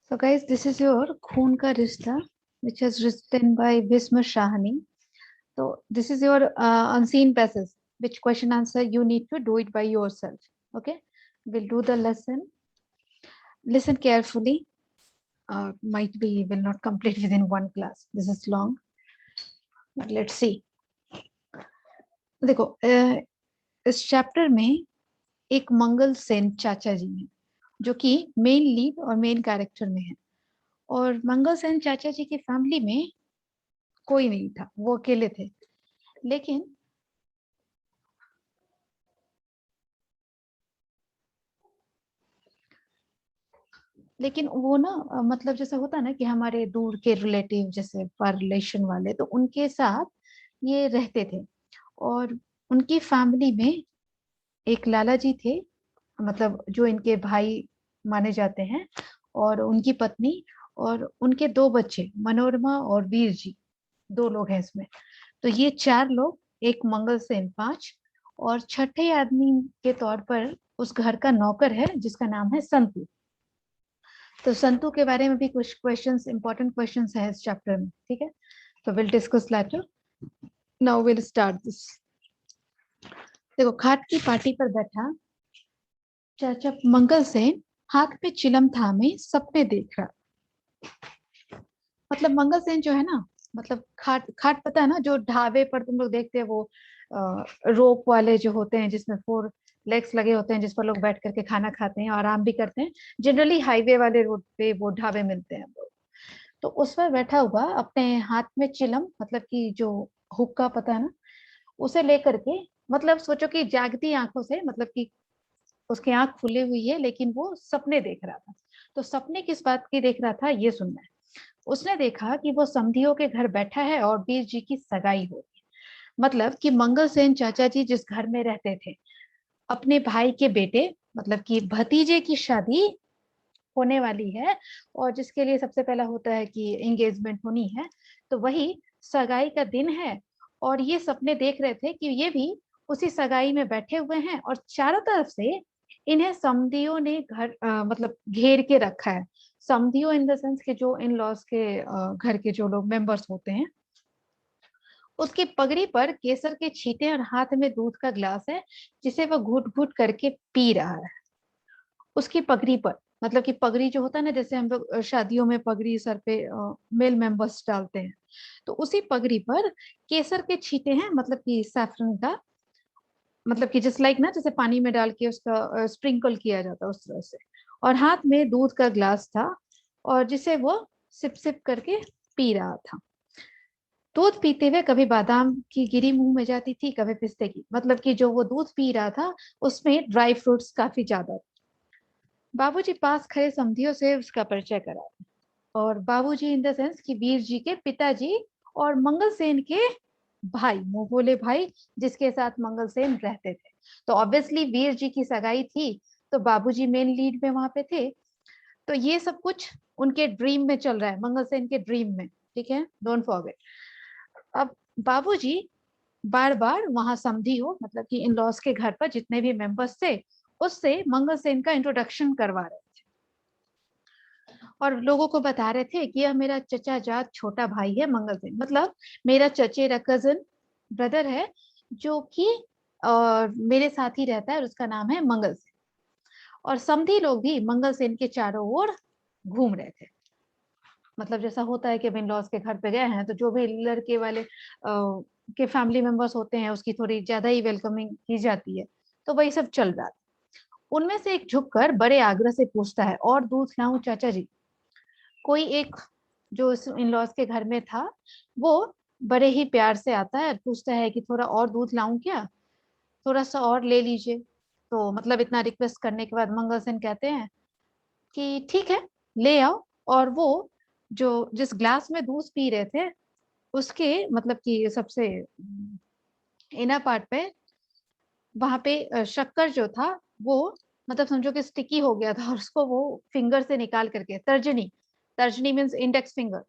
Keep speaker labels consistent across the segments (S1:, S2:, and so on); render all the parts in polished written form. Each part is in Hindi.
S1: So guys, this is your Khoon Ka Rishta, which is written by Bhisma Shahani. So this is your unseen passage, which question answer you need to do it by yourself. Okay, we'll do the lesson. Listen carefully. Might be will not complete within one class. This is long, but let's see. देखो इस चैप्टर में एक मंगल सेन चाचा जी हैं जो कि मेन लीड और मेन कैरेक्टर में है। और मंगल सेन चाचा जी की फैमिली में कोई नहीं था, वो अकेले थे। लेकिन वो ना मतलब जैसे होता है ना कि हमारे दूर के रिलेटिव जैसे पर रिलेशन वाले, तो उनके साथ ये रहते थे। और उनकी फैमिली में एक लाला जी थे, मतलब जो इनके भाई माने जाते हैं, और उनकी पत्नी और उनके दो बच्चे मनोरमा और वीर जी, दो लोग हैं इसमें। तो ये चार लोग, एक मंगल सेन पांच, और छठे आदमी के तौर पर उस घर का नौकर है जिसका नाम है संतू। तो संतू के बारे में भी कुछ क्वेश्चंस, इंपॉर्टेंट क्वेश्चंस है इस चैप्टर में, ठीक है। तो will discuss later. Now will start this. देखो, खाट की पार्टी पर बैठा चाचा मंगल सेन हाथ में चिलम थामे सपने देख रहा। मतलब मंगल सेन जो है ना, मतलब खाट खाट पता है ना, जो ढाबे पर तुम लोग देखते हैं वो रोप वाले जो होते हैं जिसमें फोर लेग्स लगे होते हैं, जिस पर लोग बैठ करके खाना खाते हैं और आराम भी करते हैं। जनरली हाईवे वाले रोड पे वो ढाबे मिलते हैं। तो उस पर बैठा हुआ अपने हाथ में चिलम, मतलब कि जो हुक्का पता है ना, उसे लेकर के, मतलब सोचो कि जागती आंखों से, मतलब कि उसकी आंख खुली हुई है लेकिन वो सपने देख रहा था। तो सपने किस बात की देख रहा था ये सुनना है। उसने देखा कि वो समधियों के घर बैठा है और वीर जी की सगाई हो रही है। मतलब कि मंगल सेन चाचा जी जिस घर में रहते थे, अपने भाई के बेटे, मतलब कि भतीजे की शादी होने वाली है, और जिसके लिए सबसे पहला होता है कि एंगेजमेंट होनी है, तो वही सगाई का दिन है। और ये सपने देख रहे थे कि ये भी उसी सगाई में बैठे हुए हैं, और चारों तरफ से इन्हें समधियों ने मतलब घेर के रखा है। समधियों इन द सेंस के जो इन लॉज के घर के जो लोग मेंबर्स होते हैं। उसकी पगड़ी पर केसर के छींटे और हाथ में दूध का ग्लास है, जिसे वह घुट घुट करके पी रहा है। उसकी पगड़ी पर, मतलब कि पगड़ी जो होता है ना, जैसे हम लोग शादियों में पगड़ी सर पे मेल मेंबर्स डालते हैं, तो उसी पगड़ी पर केसर के छींटे हैं, मतलब कि सैफरन का, मतलब कि जस्ट लाइक ना, जैसे पानी में डाल के उसका स्प्रिंकल किया जाता है उस तरह से। और हाथ में दूध का ग्लास था, और जिसे वो सिप सिप करके पी रहा था। दूध पीते हुए कभी बादाम की गिरी मुंह में जाती थी, कभी पिस्ते की, मतलब कि जो वो दूध पी रहा था उसमें ड्राई फ्रूट्स काफी ज्यादा। बाबूजी पास खड़े समधियों से उसका परिचय करा। और बाबूजी इन द सेंस कि वीर जी के पिताजी, और मंगल सेन के भाई, मुंह बोले भाई, जिसके साथ मंगल सेन रहते थे। तो ऑब्वियसली वीर जी की सगाई थी, तो बाबूजी मेन लीड में वहां पे थे। तो ये सब कुछ उनके ड्रीम में चल रहा है, मंगल सेन के ड्रीम में, ठीक है, डोंट फॉरगेट। अब बाबूजी बार बार वहां समधी हो, मतलब कि इन लॉज के घर पर जितने भी मेंबर्स थे, उससे मंगल सेन का इंट्रोडक्शन करवा रहे थे। और लोगों को बता रहे थे कि यह मेरा चचा जात छोटा भाई है मंगल सेन, मतलब मेरा चचेरा कजन ब्रदर है, जो कि मेरे साथ ही रहता है, और उसका नाम है मंगल सेन। और समधी लोग भी मंगल सेन के चारों ओर घूम रहे थे। मतलब जैसा होता है कि अब इन लॉज के घर पे गए हैं तो जो भी लड़के वाले के फैमिली मेंबर्स होते हैं, उसकी थोड़ी ज्यादा ही वेलकमिंग की जाती है। तो वही सब चल रहा था। उनमें से एक झुककर बड़े आग्रह से पूछता है, और दूध लाऊं चाचा जी? कोई एक जो इन लॉज के घर में था, वो बड़े ही प्यार से आता है, पूछता है कि थोड़ा और दूध लाऊं क्या, थोड़ा सा और ले लीजिए। तो मतलब इतना रिक्वेस्ट करने के बाद मंगल सेन कहते हैं कि ठीक है, ले आओ। और वो जो जिस ग्लास में दूध पी रहे थे, उसके मतलब कि सबसे इनर पार्ट पे, वहां पे शक्कर जो था वो, मतलब समझो कि स्टिकी हो गया था, और उसको वो फिंगर से निकाल करके, तर्जनी, तर्जनी मीन्स इंडेक्स फिंगर,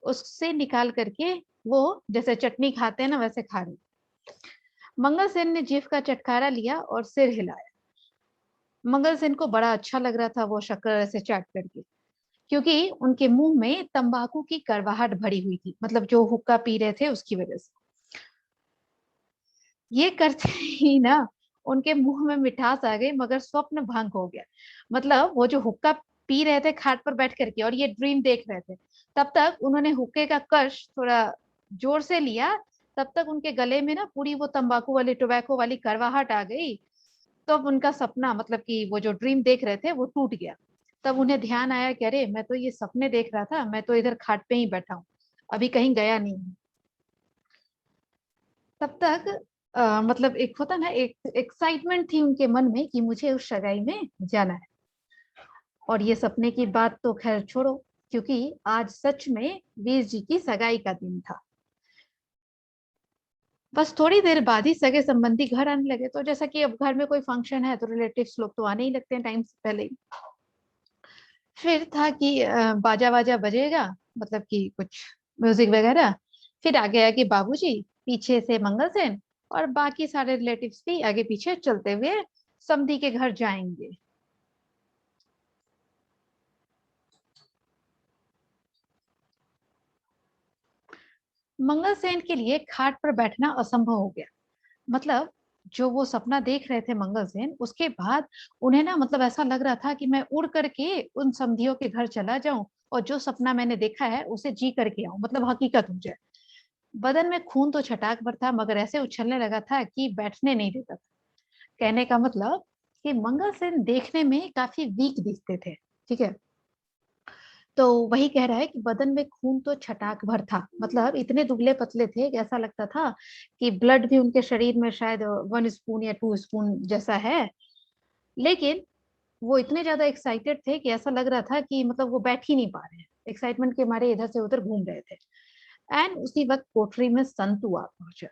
S1: उससे निकाल करके वो जैसे चटनी खाते हैं ना, वैसे खा रही। मंगल सेन ने जीभ का चटकारा लिया और सिर हिलाया। मंगल सेन को बड़ा अच्छा लग रहा था वो शक्कर ऐसे चाट करके, क्योंकि उनके मुंह में तंबाकू की कड़वाहट भरी हुई थी, मतलब जो हुक्का पी रहे थे उसकी वजह से। ये करते ही ना उनके मुंह में मिठास आ गई, मगर स्वप्न भंग हो गया। मतलब वो जो हुक्का पी रहे थे खाट पर बैठ करके और ये ड्रीम देख रहे थे, तब तक उन्होंने हुक्के का कश थोड़ा जोर से लिया, तब तक उनके गले में ना पूरी वो तंबाकू वाली टोबैको वाली कड़वाहट आ गई। तब उनका सपना, मतलब कि वो जो ड्रीम देख रहे थे वो टूट गया। तब उन्हें ध्यान आया कि अरे मैं तो ये सपने देख रहा था, मैं तो इधर खाट पे ही बैठा हूँ, अभी कहीं गया नहीं हूँ। तब तक मतलब एक होता ना, एक एक्साइटमेंट थी उनके मन में कि मुझे उस सगाई में जाना है। और ये सपने की बात तो खैर छोड़ो, क्योंकि आज सच में वीर जी की सगाई का दिन था। बस थोड़ी देर बाद ही सगे संबंधी घर आने लगे। तो जैसा कि अब घर में कोई फंक्शन है तो रिलेटिव्स लोग तो आने ही लगते हैं टाइम से पहले ही। फिर था कि बाजा बाजा बजेगा, मतलब कि कुछ म्यूजिक वगैरह। फिर आ गया कि बाबूजी, पीछे से मंगल सेन, और बाकी सारे रिलेटिव्स भी आगे पीछे चलते हुए समधी के घर जाएंगे। मंगल सेन के लिए खाट पर बैठना असंभव हो गया। मतलब जो वो सपना देख रहे थे मंगल सेन, उसके बाद उन्हें ना, मतलब ऐसा लग रहा था कि मैं उड़ करके उन समधियों के घर चला जाऊं और जो सपना मैंने देखा है उसे जी करके आऊं, मतलब हकीकत हो जाए। बदन में खून तो छटाक भर था, मगर ऐसे उछलने लगा था कि बैठने नहीं देता था। कहने का मतलब कि मंगल सेन देखने में काफी वीक दिखते थे, ठीक है। तो वही कह रहा है कि बदन में खून तो छटाक भर था, मतलब इतने दुबले पतले थे कि ऐसा लगता था कि ब्लड भी उनके शरीर में शायद 1 स्पून या 2 स्पून जैसा है। लेकिन वो इतने ज्यादा एक्साइटेड थे कि ऐसा लग रहा था कि मतलब वो बैठ ही नहीं पा रहे हैं, एक्साइटमेंट के मारे इधर से उधर घूम रहे थे। एंड उसी वक्त कोठरी में संतू आ पहुंचा।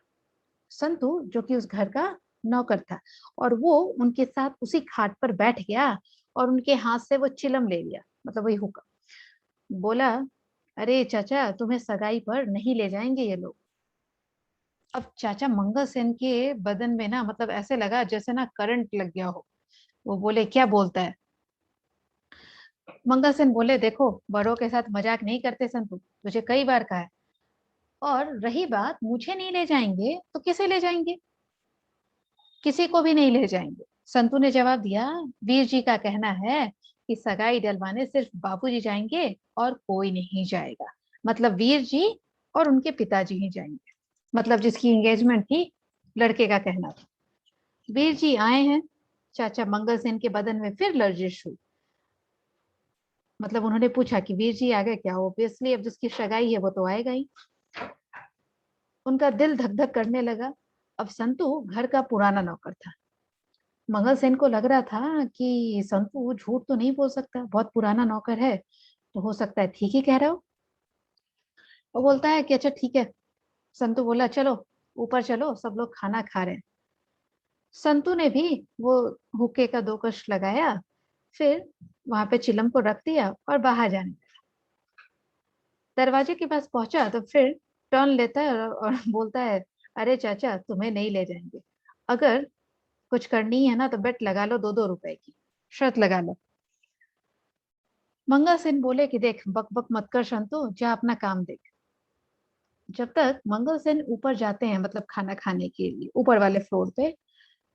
S1: संतू जो कि उस घर का नौकर था, और वो उनके साथ उसी खाट पर बैठ गया और उनके हाथ से वो चिलम ले लिया, मतलब वही हुक्का। बोला, अरे चाचा, तुम्हें सगाई पर नहीं ले जाएंगे ये लोग। अब चाचा मंगल सेन के बदन में ना, मतलब ऐसे लगा जैसे ना करंट लग गया हो। वो बोले, क्या बोलता है? मंगल सेन बोले, देखो, बड़ों के साथ मजाक नहीं करते संतू, तुझे कई बार कहा है। और रही बात मुझे नहीं ले जाएंगे तो किसे ले जाएंगे? किसी को भी नहीं ले जाएंगे। संतू ने जवाब दिया, वीर जी का कहना है कि सगाई डलवाने सिर्फ बाबूजी जाएंगे और कोई नहीं जाएगा। मतलब वीर जी और उनके पिताजी ही जाएंगे, मतलब जिसकी एंगेजमेंट थी, लड़के का कहना था। वीर जी आए हैं। चाचा मंगल सेन के बदन में फिर लर्जिश हुई। मतलब उन्होंने पूछा कि वीर जी आ गए क्या? ऑब्वियसली अब जिसकी सगाई है वो तो आएगा ही। उनका दिल धक धक करने लगा। अब संतू घर का पुराना नौकर था। मंगल सेन को लग रहा था कि संतू झूठ तो नहीं बोल सकता, बहुत पुराना नौकर है, तो हो सकता है ठीक ही कह रहा हो। वो बोलता है कि अच्छा ठीक है। संतू बोला, चलो ऊपर चलो, सब लोग खाना खा रहे हैं। संतू ने भी वो हुक्के का 2 कश लगाया, फिर वहां पे चिलम को रख दिया और बाहर जाने लगा। दरवाजे के पास पहुंचा तो फिर टर्न लेता है और बोलता है, अरे चाचा, तुम्हें नहीं ले जाएंगे। अगर कुछ करनी है ना तो बेट लगा लो, 2-2 रुपए की शर्त लगा लो। मंगल सेन बोले कि देख, बक बक मत कर संतु, जा अपना काम देख। जब तक मंगल सेन ऊपर जाते हैं, मतलब खाना खाने के लिए ऊपर वाले फ्लोर पे,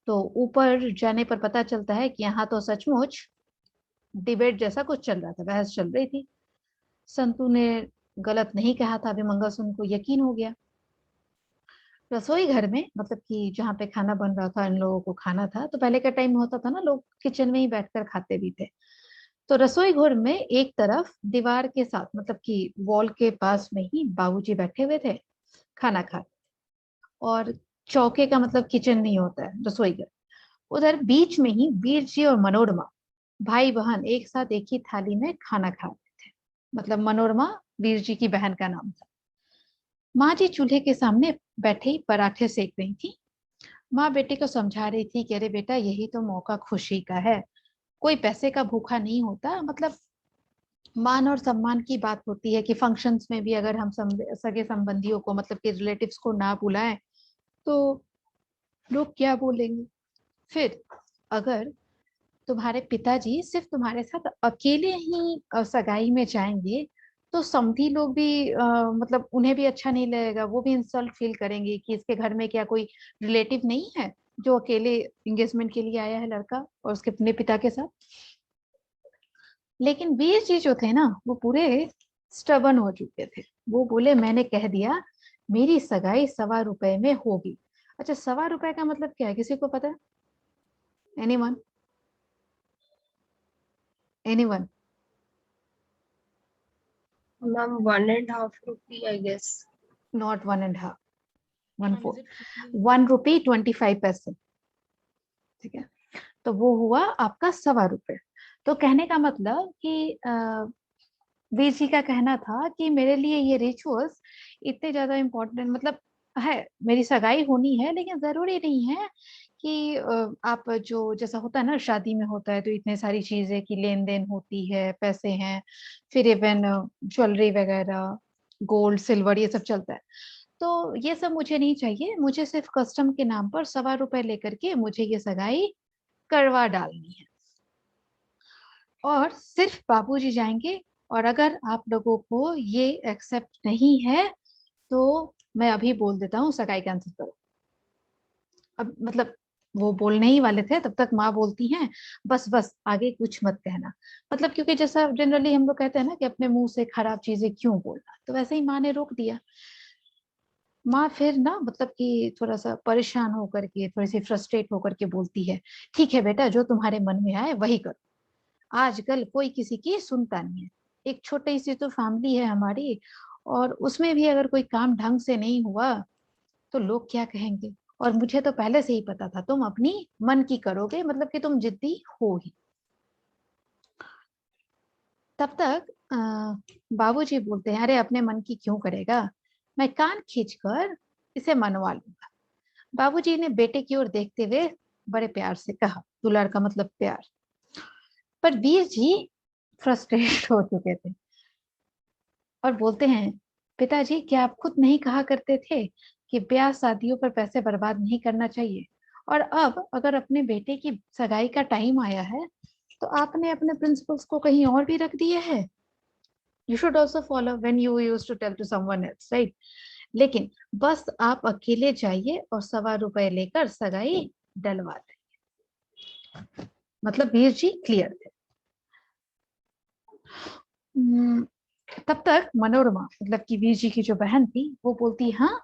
S1: तो ऊपर जाने पर पता चलता है कि यहाँ तो सचमुच डिबेट जैसा कुछ चल रहा था, बहस चल रही थी। संतु ने गलत नहीं कहा था, अभी मंगल सेन को यकीन हो गया। रसोई घर में, मतलब कि जहाँ पे खाना बन रहा था, इन लोगों को खाना था, तो पहले का टाइम होता था ना, लोग किचन में ही बैठकर खाते भी थे। तो रसोई घर में एक तरफ दीवार के साथ, मतलब कि वॉल के पास में ही बाबूजी बैठे हुए थे, खाना खा। और चौके का मतलब किचन नहीं होता है, रसोई घर। उधर बीच में ही वीर जी और मनोरमा, भाई बहन, एक साथ एक ही थाली में खाना खा रहे थे। मतलब मनोरमा वीर जी की बहन का नाम था। माँ जी चूल्हे के सामने बैठे ही पराठे सेक रही थी। माँ बेटे को समझा रही थी कि अरे बेटा, यही तो मौका खुशी का है, कोई पैसे का भूखा नहीं होता। मतलब मान और सम्मान की बात होती है कि फंक्शंस में भी अगर हम सगे संबंधियों को, मतलब कि रिलेटिव्स को ना बुलाएं तो लोग क्या बोलेंगे। फिर अगर तुम्हारे पिताजी सिर्फ तुम्हारे साथ अकेले ही सगाई में जाएंगे, तो समधी लोग भी मतलब उन्हें भी अच्छा नहीं लगेगा, वो भी इंसल्ट फील करेंगे कि इसके घर में क्या कोई रिलेटिव नहीं है जो अकेले एंगेजमेंट के लिए आया है लड़का और उसके अपने पिता के साथ। लेकिन वीर जी जो थे ना वो पूरे स्टबन हो चुके थे। वो बोले मैंने कह दिया, मेरी सगाई 1.25 रुपए में होगी। अच्छा, 1.25 रुपए का मतलब क्या है, किसी को पता है? Anyone? Anyone?
S2: Ma'am, 1.5 rupee, I guess.
S1: Not 1.5, one
S3: Ma'am, is
S1: four
S3: it 50?
S1: 1 रुपी 25 पैसे। ठीक है, तो वो हुआ आपका 1.25 रुपए। तो कहने का मतलब कि वीर जी का कहना था कि मेरे लिए ये रिचुअल्स इतने ज्यादा इम्पोर्टेंट मतलब है, मेरी सगाई होनी है लेकिन जरूरी नहीं है कि आप जो जैसा होता है ना शादी में होता है तो इतने सारी चीजें की लेन देन होती है, पैसे हैं, फिर इवन ज्वेलरी वगैरह, गोल्ड सिल्वर ये सब चलता है। तो ये सब मुझे नहीं चाहिए, मुझे सिर्फ कस्टम के नाम पर 1.25 रुपए लेकर के मुझे ये सगाई करवा डालनी है। और सिर्फ बाबूजी जाएंगे, और अगर आप लोगों को ये एक्सेप्ट नहीं है तो मैं अभी बोल देता हूँ सगाई कैंसिल करो। अब मतलब वो बोलने ही वाले थे तब तक माँ बोलती हैं बस बस आगे कुछ मत कहना। मतलब क्योंकि जैसा जनरली हम लोग कहते हैं ना कि अपने मुंह से खराब चीजें क्यों बोलना, तो वैसे ही माँ ने रोक दिया। माँ फिर ना मतलब कि थोड़ा सा परेशान होकर के, थोड़ी सी फ्रस्ट्रेट होकर के बोलती है, ठीक है बेटा, जो तुम्हारे मन में आए वही करो, आजकल कोई किसी की सुनता नहीं है। एक छोटी सी तो फैमिली है हमारी, और उसमें भी अगर कोई काम ढंग से नहीं हुआ तो लोग क्या कहेंगे। और मुझे तो पहले से ही पता था तुम अपनी मन की करोगे, मतलब कि तुम जिद्दी हो ही। तब तक बाबूजी बोलते हैं, अरे अपने मन की क्यों करेगा, मैं कान खींचकर इसे मनवा लूंगा। बाबूजी ने बेटे की ओर देखते हुए बड़े प्यार से कहा, दुलार का मतलब प्यार। पर वीर जी फ्रस्ट्रेट हो चुके थे और बोलते हैं, पिताजी क्या आप खुद नहीं कहा करते थे कि ब्याह शादियों पर पैसे बर्बाद नहीं करना चाहिए, और अब अगर अपने बेटे की सगाई का टाइम आया है तो आपने अपने प्रिंसिपल्स को कहीं और भी रख दिया है। You should also follow when you use to tell to someone else, right? लेकिन बस आप अकेले जाइए और 1.25 रुपए लेकर सगाई डलवा दें। मतलब वीर जी क्लियर थे। तब तक मनोरमा मतलब कि वीर जी की जो बहन थी वो बोलती, हाँ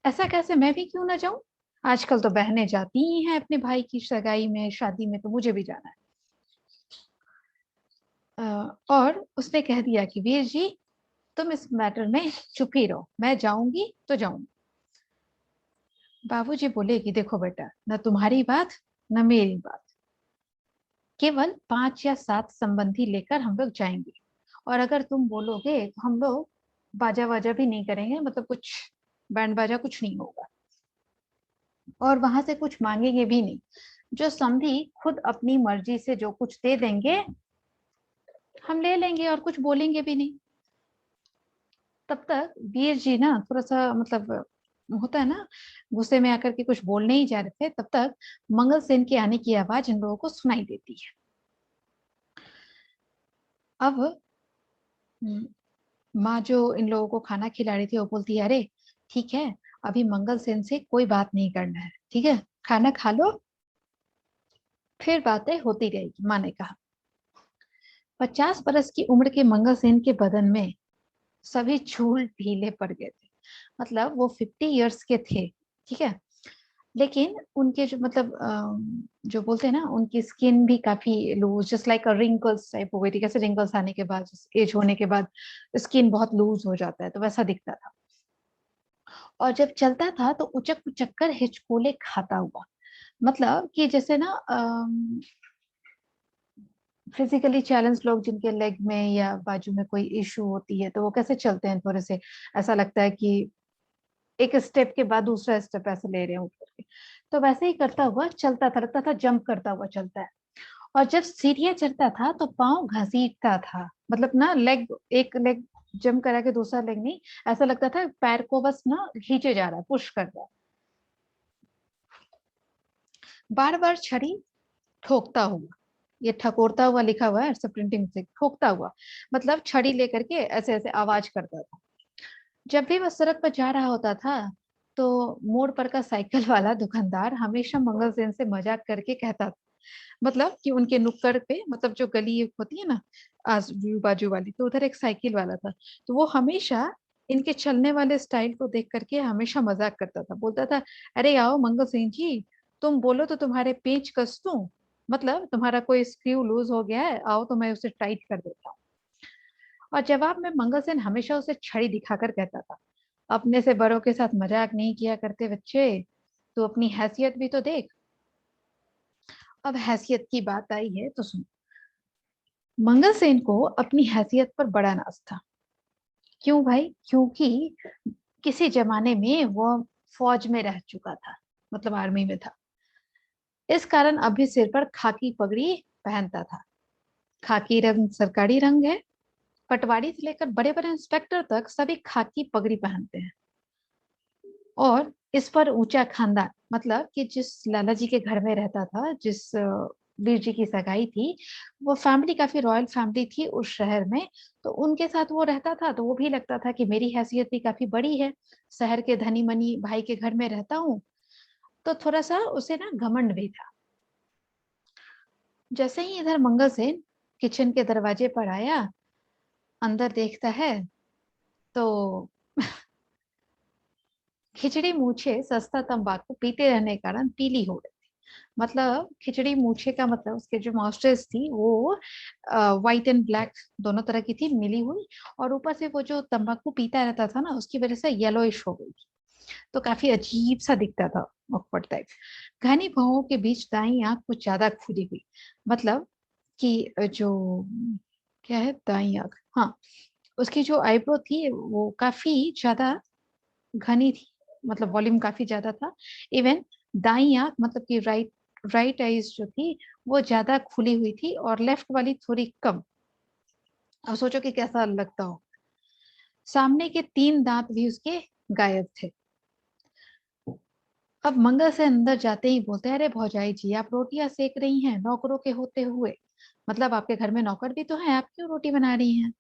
S1: ऐसा कैसे, मैं भी क्यों ना जाऊं, आजकल तो बहनें जाती ही हैं अपने भाई की सगाई में शादी में, तो मुझे भी जाना है। और उसने कह दिया कि वीर जी तुम इस मैटर में चुप ही रहो, मैं जाऊंगी तो जाऊंगी। बाबूजी बोले कि देखो बेटा, न तुम्हारी बात न मेरी बात, केवल 5 या 7 संबंधी लेकर हम लोग जाएंगे, और अगर तुम बोलोगे तो हम लोग बाजा वाजा भी नहीं करेंगे, मतलब कुछ बैंड बाजा कुछ नहीं होगा, और वहां से कुछ मांगेंगे भी नहीं। जो समधी खुद अपनी मर्जी से जो कुछ दे देंगे हम ले लेंगे और कुछ बोलेंगे भी नहीं। तब तक वीर जी ना थोड़ा सा मतलब होता है ना, गुस्से में आकर के कुछ बोलने ही जा रहे थे, तब तक मंगल सेन के आने की आवाज इन लोगों को सुनाई देती है। अब माँ जो इन लोगों को खाना खिला रही थी वो बोलती है, अरे ठीक है, अभी मंगल सेन से कोई बात नहीं करना है, ठीक है, खाना खा लो, फिर बातें होती रहेगी। माँ ने कहा। 50 बरस की उम्र के मंगल सेन के बदन में सभी चूल ढीले पड़ गए थे। मतलब वो 50 ईयर्स के थे, ठीक है, लेकिन उनके जो मतलब जो बोलते हैं ना, उनकी स्किन भी काफी loose, just like wrinkles type हो गई थी, कैसे रिंकल्स आने के बाद, एज होने के बाद स्किन बहुत लूज हो जाता है, तो वैसा दिखता था। और जब चलता था तो उचक उचक कर हिचकोले खाता हुआ, मतलब कि जैसे ना फिजिकली चैलेंज लोग जिनके लेग में या बाजू में कोई इशू होती है तो वो कैसे चलते हैं, थोड़े से ऐसा लगता है कि एक स्टेप के बाद दूसरा स्टेप ऐसे ले रहे हैं ऊपर के, तो वैसे ही करता हुआ चलता था, लगता था जंप करता हुआ चलता है। और जब सीढ़ियां चढ़ता था तो पाँव घसीटता था, मतलब ना लेग, एक लेग जंप करा के दूसरा लेग नहीं, ऐसा लगता था पैर को बस ना खींचे जा रहा है, पुश कर रहा है। बार बार छड़ी ठोकता हुआ ये ठकोरता हुआ लिखा हुआ है, सब प्रिंटिंग से ठोकता हुआ, मतलब छड़ी लेकर के ऐसे ऐसे आवाज करता था। जब भी वह सड़क पर जा रहा होता था तो मोड़ पर का साइकिल वाला दुकानदार हमेशा मंगल सेन से मजाक करके कहता था, मतलब कि उनके नुक्कड़ पे, मतलब जो गली होती है ना आजू बाजू वाली, तो उधर एक साइकिल वाला था, तो वो हमेशा इनके चलने वाले स्टाइल को देख करके हमेशा मजाक करता था, बोलता था, अरे आओ मंगल सिंह जी, तुम बोलो तो तुम्हारे पेंच कस दूं, मतलब तुम्हारा कोई स्क्रू लूज हो गया है, आओ तो मैं उसे टाइट कर देता हूँ। और जवाब में मंगल सेन हमेशा उसे छड़ी दिखाकर कहता था, अपने से बड़ों के साथ मजाक नहीं किया करते बच्चे, तो अपनी हैसियत भी तो देख। अब हैसियत की बात आई है तो सुन। मंगल सेन को अपनी हैसियत पर बड़ा नाज था। क्यों भाई? क्योंकि किसी जमाने में वो फौज में रह चुका था, मतलब आर्मी में था। इस कारण अभी सिर पर खाकी पगड़ी पहनता था। खाकी रंग सरकारी रंग है। पटवारी से लेकर बड़े बड़े इंस्पेक्टर तक सभी खाकी पगड़ी पहनते हैं। और इस पर ऊंचा खानदान, मतलब कि जिस लाला जी के घर में रहता था, जिस वीर जी की सगाई थी, वो फैमिली काफी रॉयल फैमिली थी उस शहर में। तो उनके साथ वो रहता था तो वो भी लगता था कि मेरी हैसियत भी काफी बड़ी है, शहर के धनी मनी भाई के घर में रहता हूँ, तो थोड़ा सा उसे ना घमंड भी था। जैसे ही इधर मंगल सेन किचन के दरवाजे पर आया, अंदर देखता है तो खिचड़ी मूछे सस्ता तंबाकू पीते रहने के कारण पीली हो गई। मतलब खिचड़ी मूछे का मतलब उसके जो मास्टर्स थी वो व्हाइट एंड ब्लैक दोनों तरह की थी मिली हुई, और ऊपर से वो जो तंबाकू पीता रहता था ना उसकी वजह से येलोइश हो गई थी, तो काफी अजीब सा दिखता था, ऑकवर्ड टाइप। घनी भौहों के बीच दाई आंख कुछ ज्यादा खुली हुई, मतलब कि जो क्या है दाई आंख, हाँ, उसकी जो आईब्रो थी वो काफी ज्यादा घनी थी, मतलब वॉल्यूम काफी ज्यादा था। इवन दाई आंख, मतलब कि राइट राइट आईज जो थी वो ज्यादा खुली हुई थी और लेफ्ट वाली थोड़ी कम। अब सोचो कि कैसा लगता हो। सामने के 3 दांत भी उसके गायब थे। अब मंगल से अंदर जाते ही बोलते हैं, अरे भौजाई जी आप रोटियां सेक रही हैं नौकरों के होते हुए, मतलब आपके घर में नौकर भी तो है, आप क्यों रोटी बना रही हैं?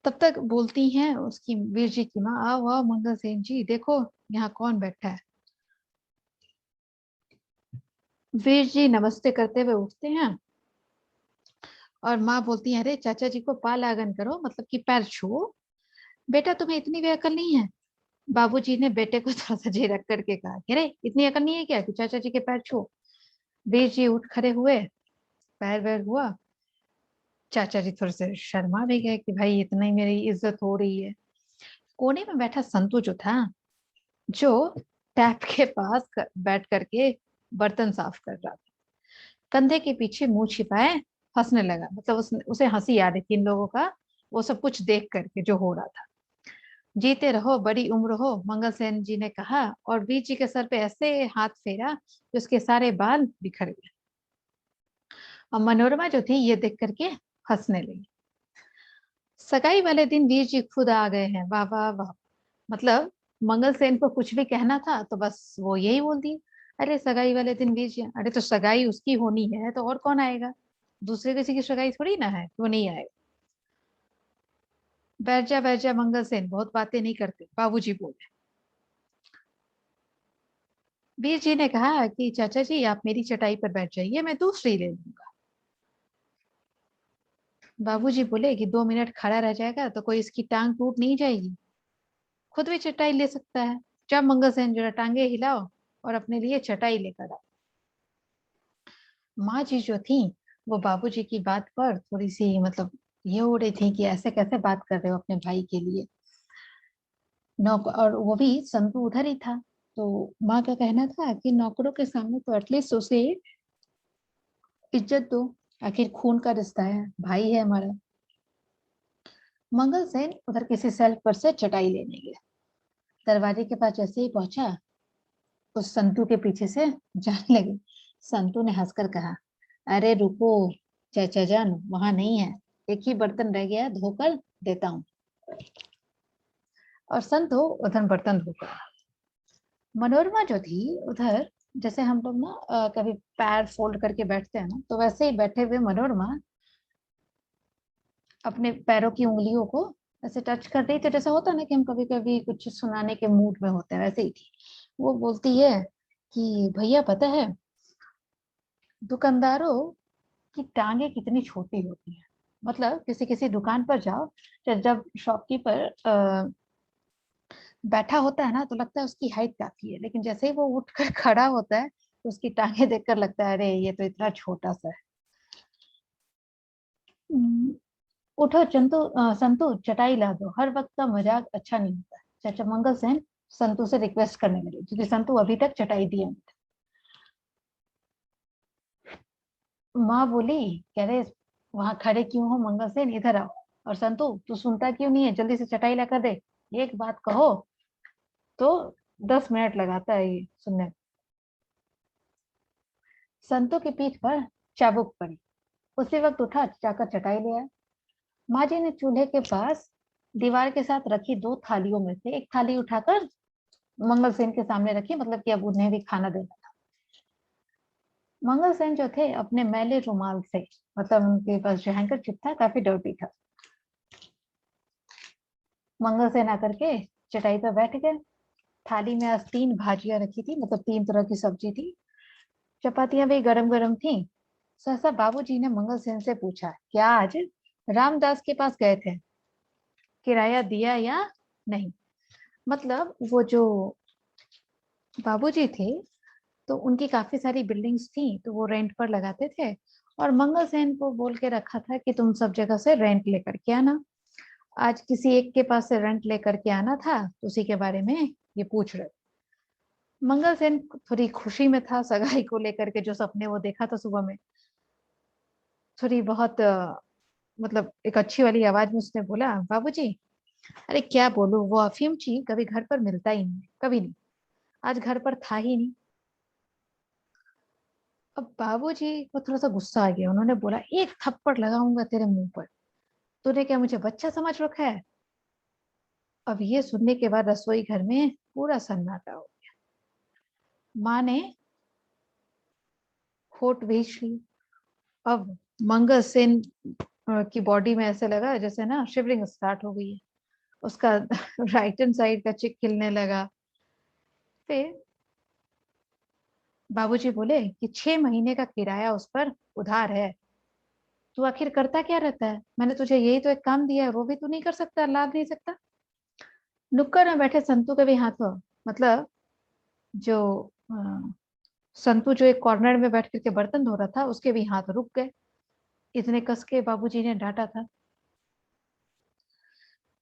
S1: तब तक बोलती हैं उसकी वीर जी की माँ, आओ आओ मंगल सेन जी देखो यहाँ कौन बैठा है। वीर जी नमस्ते करते हुए उठते हैं और माँ बोलती है, अरे चाचा जी को पाल आगन करो, मतलब कि पैर छुओ। बेटा तुम्हें इतनी भी अकल नहीं है? बाबूजी ने बेटे को थोड़ा सा झिड़क करके कहा, अरे इतनी अकल नहीं है क्या कि चाचा जी के पैर छुओ? वीर जी उठ खड़े हुए, पैर वैर हुआ। चाचा जी थोड़े से शर्मा भी गए कि भाई इतना ही मेरी इज्जत हो रही है। कोने में बैठा संतू जो था, जो टैप के पास बैठ करके बर्तन साफ कर रहा था, कंधे के पीछे मुंह छिपाए हंसने लगा, मतलब उसे हंसी आ रही थी इन लोगों का वो सब कुछ देख करके जो हो रहा था। जीते रहो बड़ी उम्र हो, मंगल सेन जी ने कहा, और वीर जी के सर पे ऐसे हाथ फेरा कि उसके सारे बाल बिखर गए। और मनोरमा जो थी ये देख करके हंसने लगी। सगाई वाले दिन वीर जी खुद आ गए हैं, वाह वाह वाह। मतलब मंगल सेन को कुछ भी कहना था तो बस वो यही बोल दी, अरे सगाई वाले दिन वीर जी, अरे तो सगाई उसकी होनी है तो और कौन आएगा, दूसरे किसी की सगाई थोड़ी ना है, वो नहीं आएगा। बैठ जा मंगल सेन, बहुत बातें नहीं करते, बाबूजी बोले। वीर जी ने कहा कि चाचा जी आप मेरी चटाई पर बैठ जाइए, मैं दूसरी ले लूंगा। बाबूजी बोले कि 2 मिनट खड़ा रह जाएगा तो कोई इसकी टांग टूट नहीं जाएगी, खुद भी चटाई ले सकता है। जब मंगल सेन जरा टांगे हिलाओ और अपने लिए चटाई लेकर आओ। माँ जी जो थी वो बाबूजी की बात पर थोड़ी सी, मतलब ये हो रही थी कि ऐसे कैसे बात कर रहे हो अपने भाई के लिए। नौकर, और वो भी संतू उधर ही था, तो माँ का कहना था कि नौकरों के सामने तो एटलीस्ट उसे इज्जत दो, आखिर खून का रिश्ता है, भाई है हमारा। मंगल सेन उधर किसी सेल्फ पर से चटाई लेने गया। दरवाजे के पास जैसे ही पहुंचा, उस संतू के पीछे से जाने लगे। संतू ने हंसकर कहा, अरे रुको चाचा जान, वहां नहीं है, एक ही बर्तन रह गया धोकर देता हूँ। और संतू उधर बर्तन धोकर, मनोरमा जो थी उधर जैसे हम लोग ना कभी पैर फोल्ड करके बैठते हैं ना, तो वैसे ही बैठे हुए मनोरमा अपने पैरों की उंगलियों को ऐसे टच कर रही थी, जैसा होता है ना कि हम कभी कभी कुछ सुनाने के मूड में होते हैं, वैसे ही थी। वो बोलती है कि भैया पता है, दुकानदारों की टांगे कितनी छोटी होती है। मतलब किसी किसी दुकान पर जाओ, जब शॉपकीपर बैठा होता है ना, तो लगता है उसकी हाइट काफी है, लेकिन जैसे ही वो उठकर खड़ा होता है तो उसकी टांगे देखकर लगता है अरे ये तो इतना छोटा सा है। हम्म, उठो चंतु, संतु चटाई ला दो, हर वक्त का मजाक अच्छा नहीं होता। चाचा मंगल सेन संतु से रिक्वेस्ट करने लगे, क्योंकि संतु अभी तक चटाई दिए नहीं थे। माँ बोली, कह रहे वहां खड़े क्यों हो मंगल सेन, इधर आओ। और संतु तू सुनता क्यों नहीं है, जल्दी से चटाई ला कर दे। एक बात कहो तो 10 मिनट लगाता है ये सुनने में। संतु की पीठ पर चाबुक पड़ी। उसी वक्त उठा, जाकर चटाई ले आया। माँ जी ने चूल्हे के पास दीवार के साथ रखी 2 थालियों में से एक थाली उठाकर मंगल सेन के सामने रखी, मतलब कि अब उन्हें भी खाना देना था। मंगल सेन जो थे अपने मैले रुमाल से, मतलब उनके पास जो हैंकरचिप था काफी डर्टी था, मंगल सेन आकर के चटाई पर बैठ गए। थाली में आज 3 भाजियां रखी थी, मतलब 3 तरह की सब्जी थी। चपातियां भी गरम गरम थी। सहसा बाबूजी ने मंगल सेन से पूछा, क्या आज रामदास के पास गए थे, किराया दिया या नहीं। मतलब वो जो बाबूजी थे, तो उनकी काफी सारी बिल्डिंग्स थी, तो वो रेंट पर लगाते थे। और मंगल सेन को बोल के रखा था कि तुम सब जगह से रेंट लेकर के आना। आज किसी एक के पास से रेंट लेकर के आना था, तो उसी के बारे में ये पूछ रहे। मंगल सेन थोड़ी खुशी में था सगाई को लेकर के, जो सपने वो देखा था सुबह में। थोड़ी बहुत मतलब एक अच्छी वाली आवाज में उसने बोला, बाबूजी, अरे क्या बोलूं, वो अफीम ची कभी घर पर मिलता ही नहीं, कभी नहीं। आज घर पर था ही नहीं। अब बाबूजी को थोड़ा सा गुस्सा आ गया, उन्होंने बोला, एक थप्पड़ लगाऊंगा तेरे मुंह पर, तूने क्या मुझे बच्चा समझ रखा है। अब ये सुनने के बाद रसोई घर में पूरा सन्नाटा हो गया। माँ ने होठ भींच ली। अब मंगल सेन की बॉडी में ऐसे लगा जैसे ना शिवरिंग स्टार्ट हो गई है। उसका राइट हैंड साइड का चिक खिलने लगा। फिर बाबूजी बोले कि 6 महीने का किराया उस पर उधार है। तू आखिर करता क्या रहता है, मैंने तुझे यही तो एक काम दिया है, वो भी तू नहीं कर सकता, लाभ नहीं सकता। नुक्कड़ में बैठे संतू के भी हाथ हो, मतलब जो अ, संतू जो एक कॉर्नर में बैठ करके बर्तन धो रहा था, उसके भी हाथ रुक गए। इतने कस के बाबूजी ने डांटा था।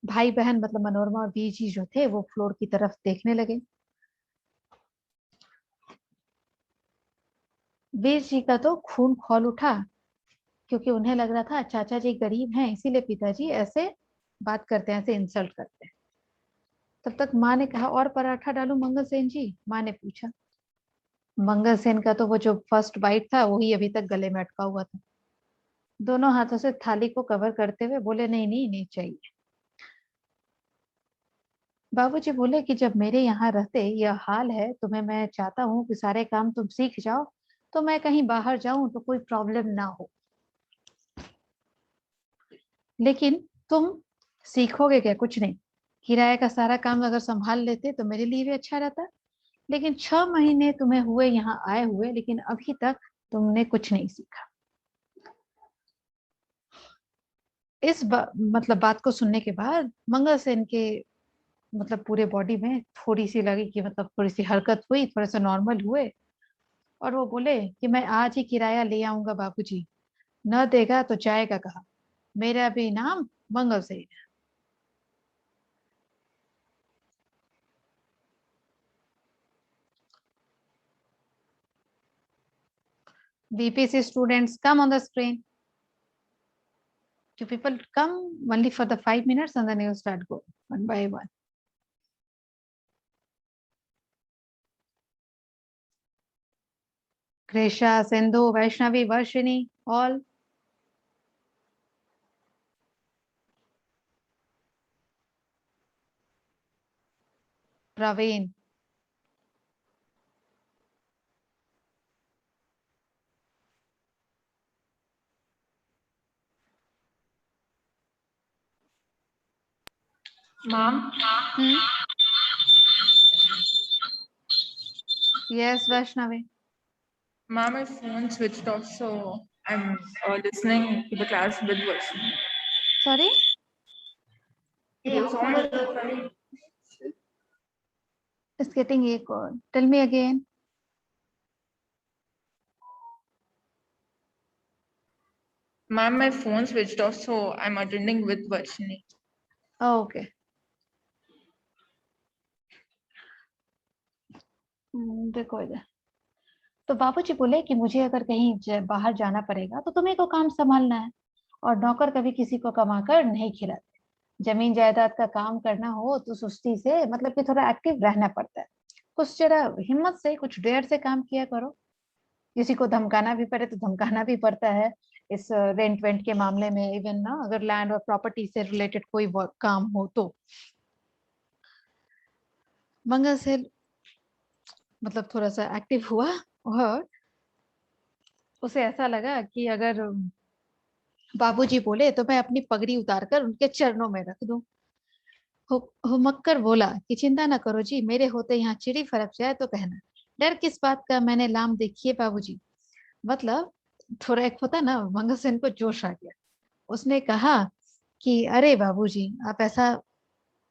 S1: भाई बहन मतलब मनोरमा और बीजी जो थे, वो फ्लोर की तरफ देखने लगे। वीर जी का तो खून खौल उठा, क्योंकि उन्हें लग रहा था चाचा जी गरीब हैं, इसीलिए पिताजी ऐसे बात करते हैं, ऐसे इंसल्ट करते हैं। तब तक माँ ने कहा, और पराठा डालूं मंगल सेन जी, माँ ने पूछा। मंगल सेन का तो वो जो फर्स्ट बाइट था वही अभी तक गले में अटका हुआ था। दोनों हाथों से थाली को कवर करते हुए बोले, नहीं नहीं नहीं चाहिए। बाबूजी बोले कि जब मेरे यहाँ रहते यह हाल है, तुम्हें मैं चाहता हूँ कि सारे काम तुम सीख जाओ, तो मैं कहीं बाहर जाऊं तो कोई प्रॉब्लम ना हो। लेकिन तुम सीखोगे क्या, कुछ नहीं। किराए का सारा काम अगर संभाल लेते तो मेरे लिए भी अच्छा रहता। लेकिन 6 महीने तुम्हें हुए यहाँ आए हुए, लेकिन अभी तक तुमने कुछ नहीं सीखा। मतलब बात को सुनने के बाद मंगल सेन के मतलब पूरे बॉडी में थोड़ी सी लगी कि मतलब थोड़ी सी हरकत हुई, थोड़े से नॉर्मल हुए। और वो बोले कि मैं आज ही किराया ले आऊंगा बाबूजी, न देगा तो जाएगा कहाँ। मेरा भी नाम मंगल सेन है। BPC students come on the screen. Do people come only for the 5 minutes and then you start going one by one? Grisha, Sindhu, Vaishnavi, Varshini, all. Praveen.
S3: Mom,
S1: Hmm? Yes, Vaishnavi.
S3: mom, my phone switched off, so I'm listening to the class with Vaishnavi.
S1: Sorry? It's getting echo. Tell me again.
S3: Mom, my phone switched off, so I'm attending with Vaishnavi.
S1: Oh, okay. देखो इधर। तो बाबूजी बोले कि मुझे अगर कहीं बाहर जाना पड़ेगा तो तुम्हें को काम संभालना है, और नौकर कभी किसी को कमाकर नहीं खिलाते। जमीन जायदाद का काम करना हो तो सुस्ती से, मतलब कि थोड़ा एक्टिव रहना पड़ता है। कुछ जरा हिम्मत से, कुछ डेयर से काम किया करो। किसी को धमकाना भी पड़े तो धमकाना भी पड़ता है इस रेंट वेंट के मामले में। इवन ना अगर लैंड और प्रॉपर्टी से रिलेटेड कोई काम हो तो। मंगल से मतलब थोड़ा सा एक्टिव हुआ, और उसे ऐसा लगा कि अगर बाबूजी बोले तो मैं अपनी पगड़ी उतारकर उनके चरणों में रख दूं। हुमक्कर बोला कि चिंता ना करो जी, मेरे होते यहाँ चिड़ी फरक जाए तो कहना। डर किस बात का, मैंने लाम देखी है बाबूजी। मतलब थोड़ा एक होता ना, मंगल सेन को जोश आ गया। उसने कहा कि अरे बाबूजी, आप ऐसा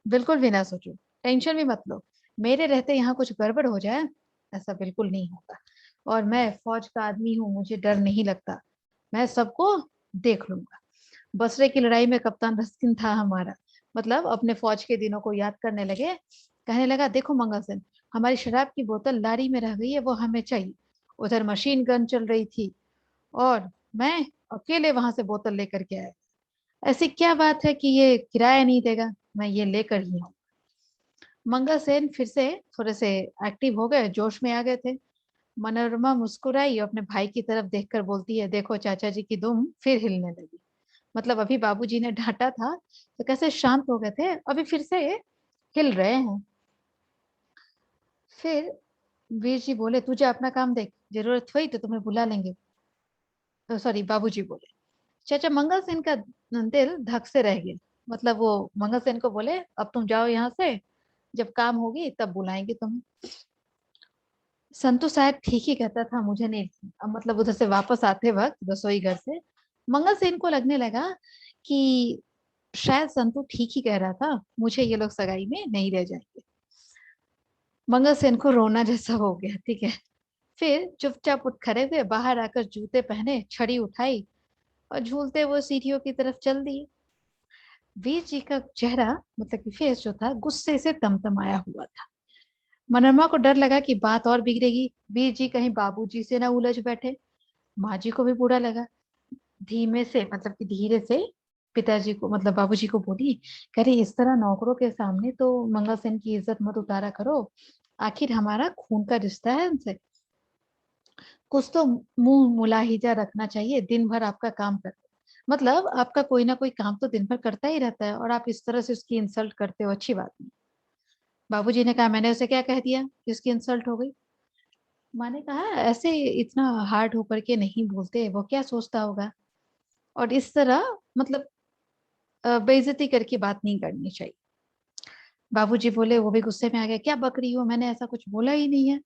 S1: बिल्कुल भी ना सोचो, टेंशन भी मत लो। मेरे रहते यहाँ कुछ गड़बड़ हो जाए, ऐसा बिल्कुल नहीं होगा। और मैं फौज का आदमी हूँ, मुझे डर नहीं लगता, मैं सबको देख लूंगा। बसरे की लड़ाई में कप्तान रस्किन था हमारा। मतलब अपने फौज के दिनों को याद करने लगे। कहने लगा, देखो मंगल सेन, हमारी शराब की बोतल लारी में रह गई है, वो हमें चाहिए। उधर मशीन गन चल रही थी और मैं अकेले वहां से बोतल लेकर के आया। ऐसी क्या बात है कि ये किराया नहीं देगा, मैं ये लेकर ही आऊं। मंगल सेन फिर से थोड़े से एक्टिव हो गए, जोश में आ गए थे। मनोरमा मुस्कुराई और अपने भाई की तरफ देखकर बोलती है, देखो चाचा जी की दुम फिर हिलने लगी। मतलब अभी बाबूजी ने डांटा था तो कैसे शांत हो गए थे, अभी फिर से हिल रहे हैं। फिर वीर जी बोले, तुझे अपना काम देख, जरूरत हुई तो तुम्हें बुला लेंगे। तो सॉरी, बाबूजी बोले। चाचा मंगल सेन का दिल धक से रह गया। मतलब वो मंगल सेन को बोले, अब तुम जाओ यहाँ से, जब काम होगी तब बुलाएंगे तुम्हें। संतू साहब ठीक ही कहता था, मुझे नहीं। अब मतलब उधर से वापस आते वक्त रसोई घर से मंगल सेन को लगने लगा कि शायद संतू ठीक ही कह रहा था, मुझे ये लोग सगाई में नहीं रह जाएंगे। मंगल सेन को रोना जैसा हो गया, ठीक है। फिर चुपचाप उठ खड़े हुए, बाहर आकर जूते पहने, छड़ी उठाई और झूलते वो सीढ़ियों की तरफ चल दिए। वीर जी का चेहरा, मतलब कि फेस जो था, गुस्से से तमतमाया हुआ था। मनोरमा को डर लगा कि बात और बिगड़ेगी, वीर जी कहीं बाबूजी से ना उलझ बैठे। माँ जी को भी बुरा लगा। धीमे से, मतलब कि धीरे से पिताजी को, मतलब बाबूजी को बोली, कह रही, इस तरह नौकरों के सामने तो मंगल सेन की इज्जत मत उतारा करो, आखिर हमारा खून का रिश्ता है उनसे। कुछ तो मुंह मुलाहिजा रखना चाहिए, दिन भर आपका काम कर, मतलब आपका कोई ना कोई काम तो दिन भर करता ही रहता है, और आप इस तरह से उसकी इंसल्ट करते हो, अच्छी बात नहीं। बाबूजी ने कहा, मैंने उसे क्या कह दिया कि उसकी इंसल्ट हो गई। माँ ने कहा, ऐसे इतना हार्ड होकर के नहीं बोलते, वो क्या सोचता होगा। और इस तरह मतलब बेइज्जती करके बात नहीं करनी चाहिए। बाबूजी बोले, वो भी गुस्से में आ गए, क्या बक रही हो, मैंने ऐसा कुछ बोला ही नहीं है।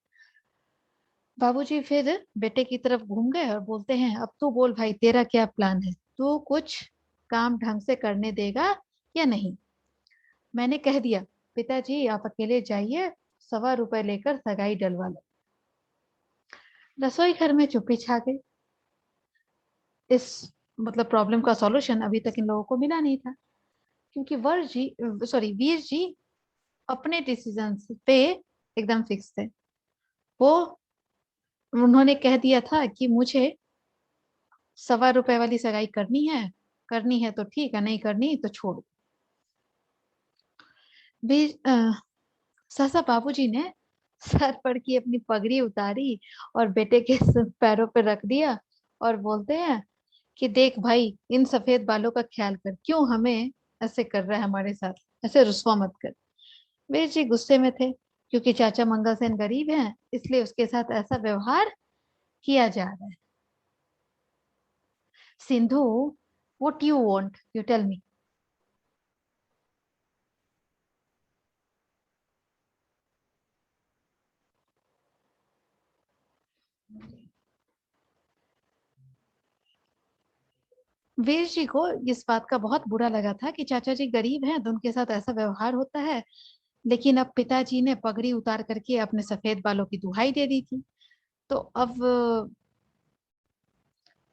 S1: बाबूजी फिर बेटे की तरफ घूम गए और बोलते हैं, अब तू बोल भाई, तेरा क्या प्लान है, तू कुछ काम ढंग से करने देगा या नहीं। मैंने कह दिया, पिताजी आप अकेले जाइए, 1.25 लेकर सगाई डलवा लो। रसोई घर में चुप्पी छा गई। इस मतलब प्रॉब्लम का सॉल्यूशन अभी तक इन लोगों को मिला नहीं था, क्योंकि वीर जी अपने डिसीजन पे एकदम फिक्स थे। वो उन्होंने कह दिया था कि मुझे 1.25 वाली सगाई करनी है तो ठीक है, नहीं करनी तो छोड़। वीर सहसा बाबूजी ने सर पर की अपनी पगड़ी उतारी और बेटे के पैरों पर रख दिया, और बोलते हैं कि देख भाई, इन सफेद बालों का ख्याल कर, क्यों हमें ऐसे कर रहा है हमारे साथ, ऐसे रुस्वा मत कर। वीर जी गुस्से में थे, क्योंकि चाचा मंगल सेन गरीब हैं, इसलिए उसके साथ ऐसा व्यवहार किया जा रहा है। Sindhu, what you want, you tell me. Veer ji को इस बात का बहुत बुरा लगा था कि चाचा जी गरीब हैं तो उनके साथ ऐसा व्यवहार होता है, लेकिन अब पिताजी ने पगड़ी उतार करके अपने सफेद बालों की दुहाई दे दी थी। तो अब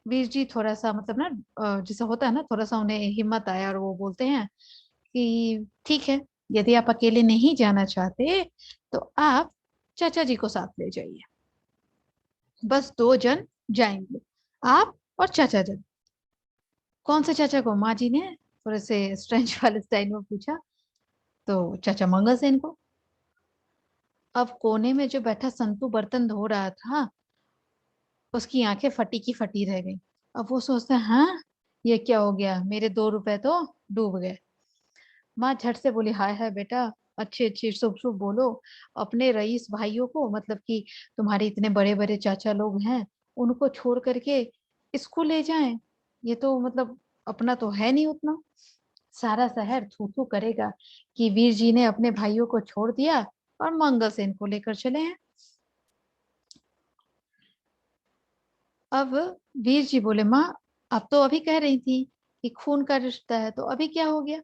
S1: वीर जी थोड़ा सा मतलब ना जैसे होता है ना, थोड़ा सा उन्हें हिम्मत आया और वो बोलते हैं कि ठीक है, यदि आप अकेले नहीं जाना चाहते तो आप चाचा जी को साथ ले जाइए। बस 2 जन जाएंगे, आप और चाचा जी। कौन से चाचा को? माँ जी ने थोड़े से स्ट्रेंच वाले स्टाइल में पूछा। तो चाचा मंगल सेन को। अब कोने में जो बैठा संतू बर्तन धो रहा था, उसकी आंखें फटी की फटी रह गई। अब वो सोचते हैं, हाँ ये क्या हो गया, मेरे 2 रुपए तो डूब गए। माँ झट से बोली, हाय हाय बेटा, अच्छे अच्छे शुभ शुभ बोलो। अपने रईस भाइयों को, मतलब कि तुम्हारे इतने बड़े बड़े चाचा लोग हैं, उनको छोड़ करके इसको ले जाएं? ये तो मतलब अपना तो है नहीं उतना। सारा शहर थू थू करेगा कि वीर जी ने अपने भाइयों को छोड़ दिया और मंगल सेन को लेकर चले हैं। अब वीर जी बोले, माँ अब तो अभी कह रही थी कि खून का रिश्ता है, तो अभी क्या हो गया?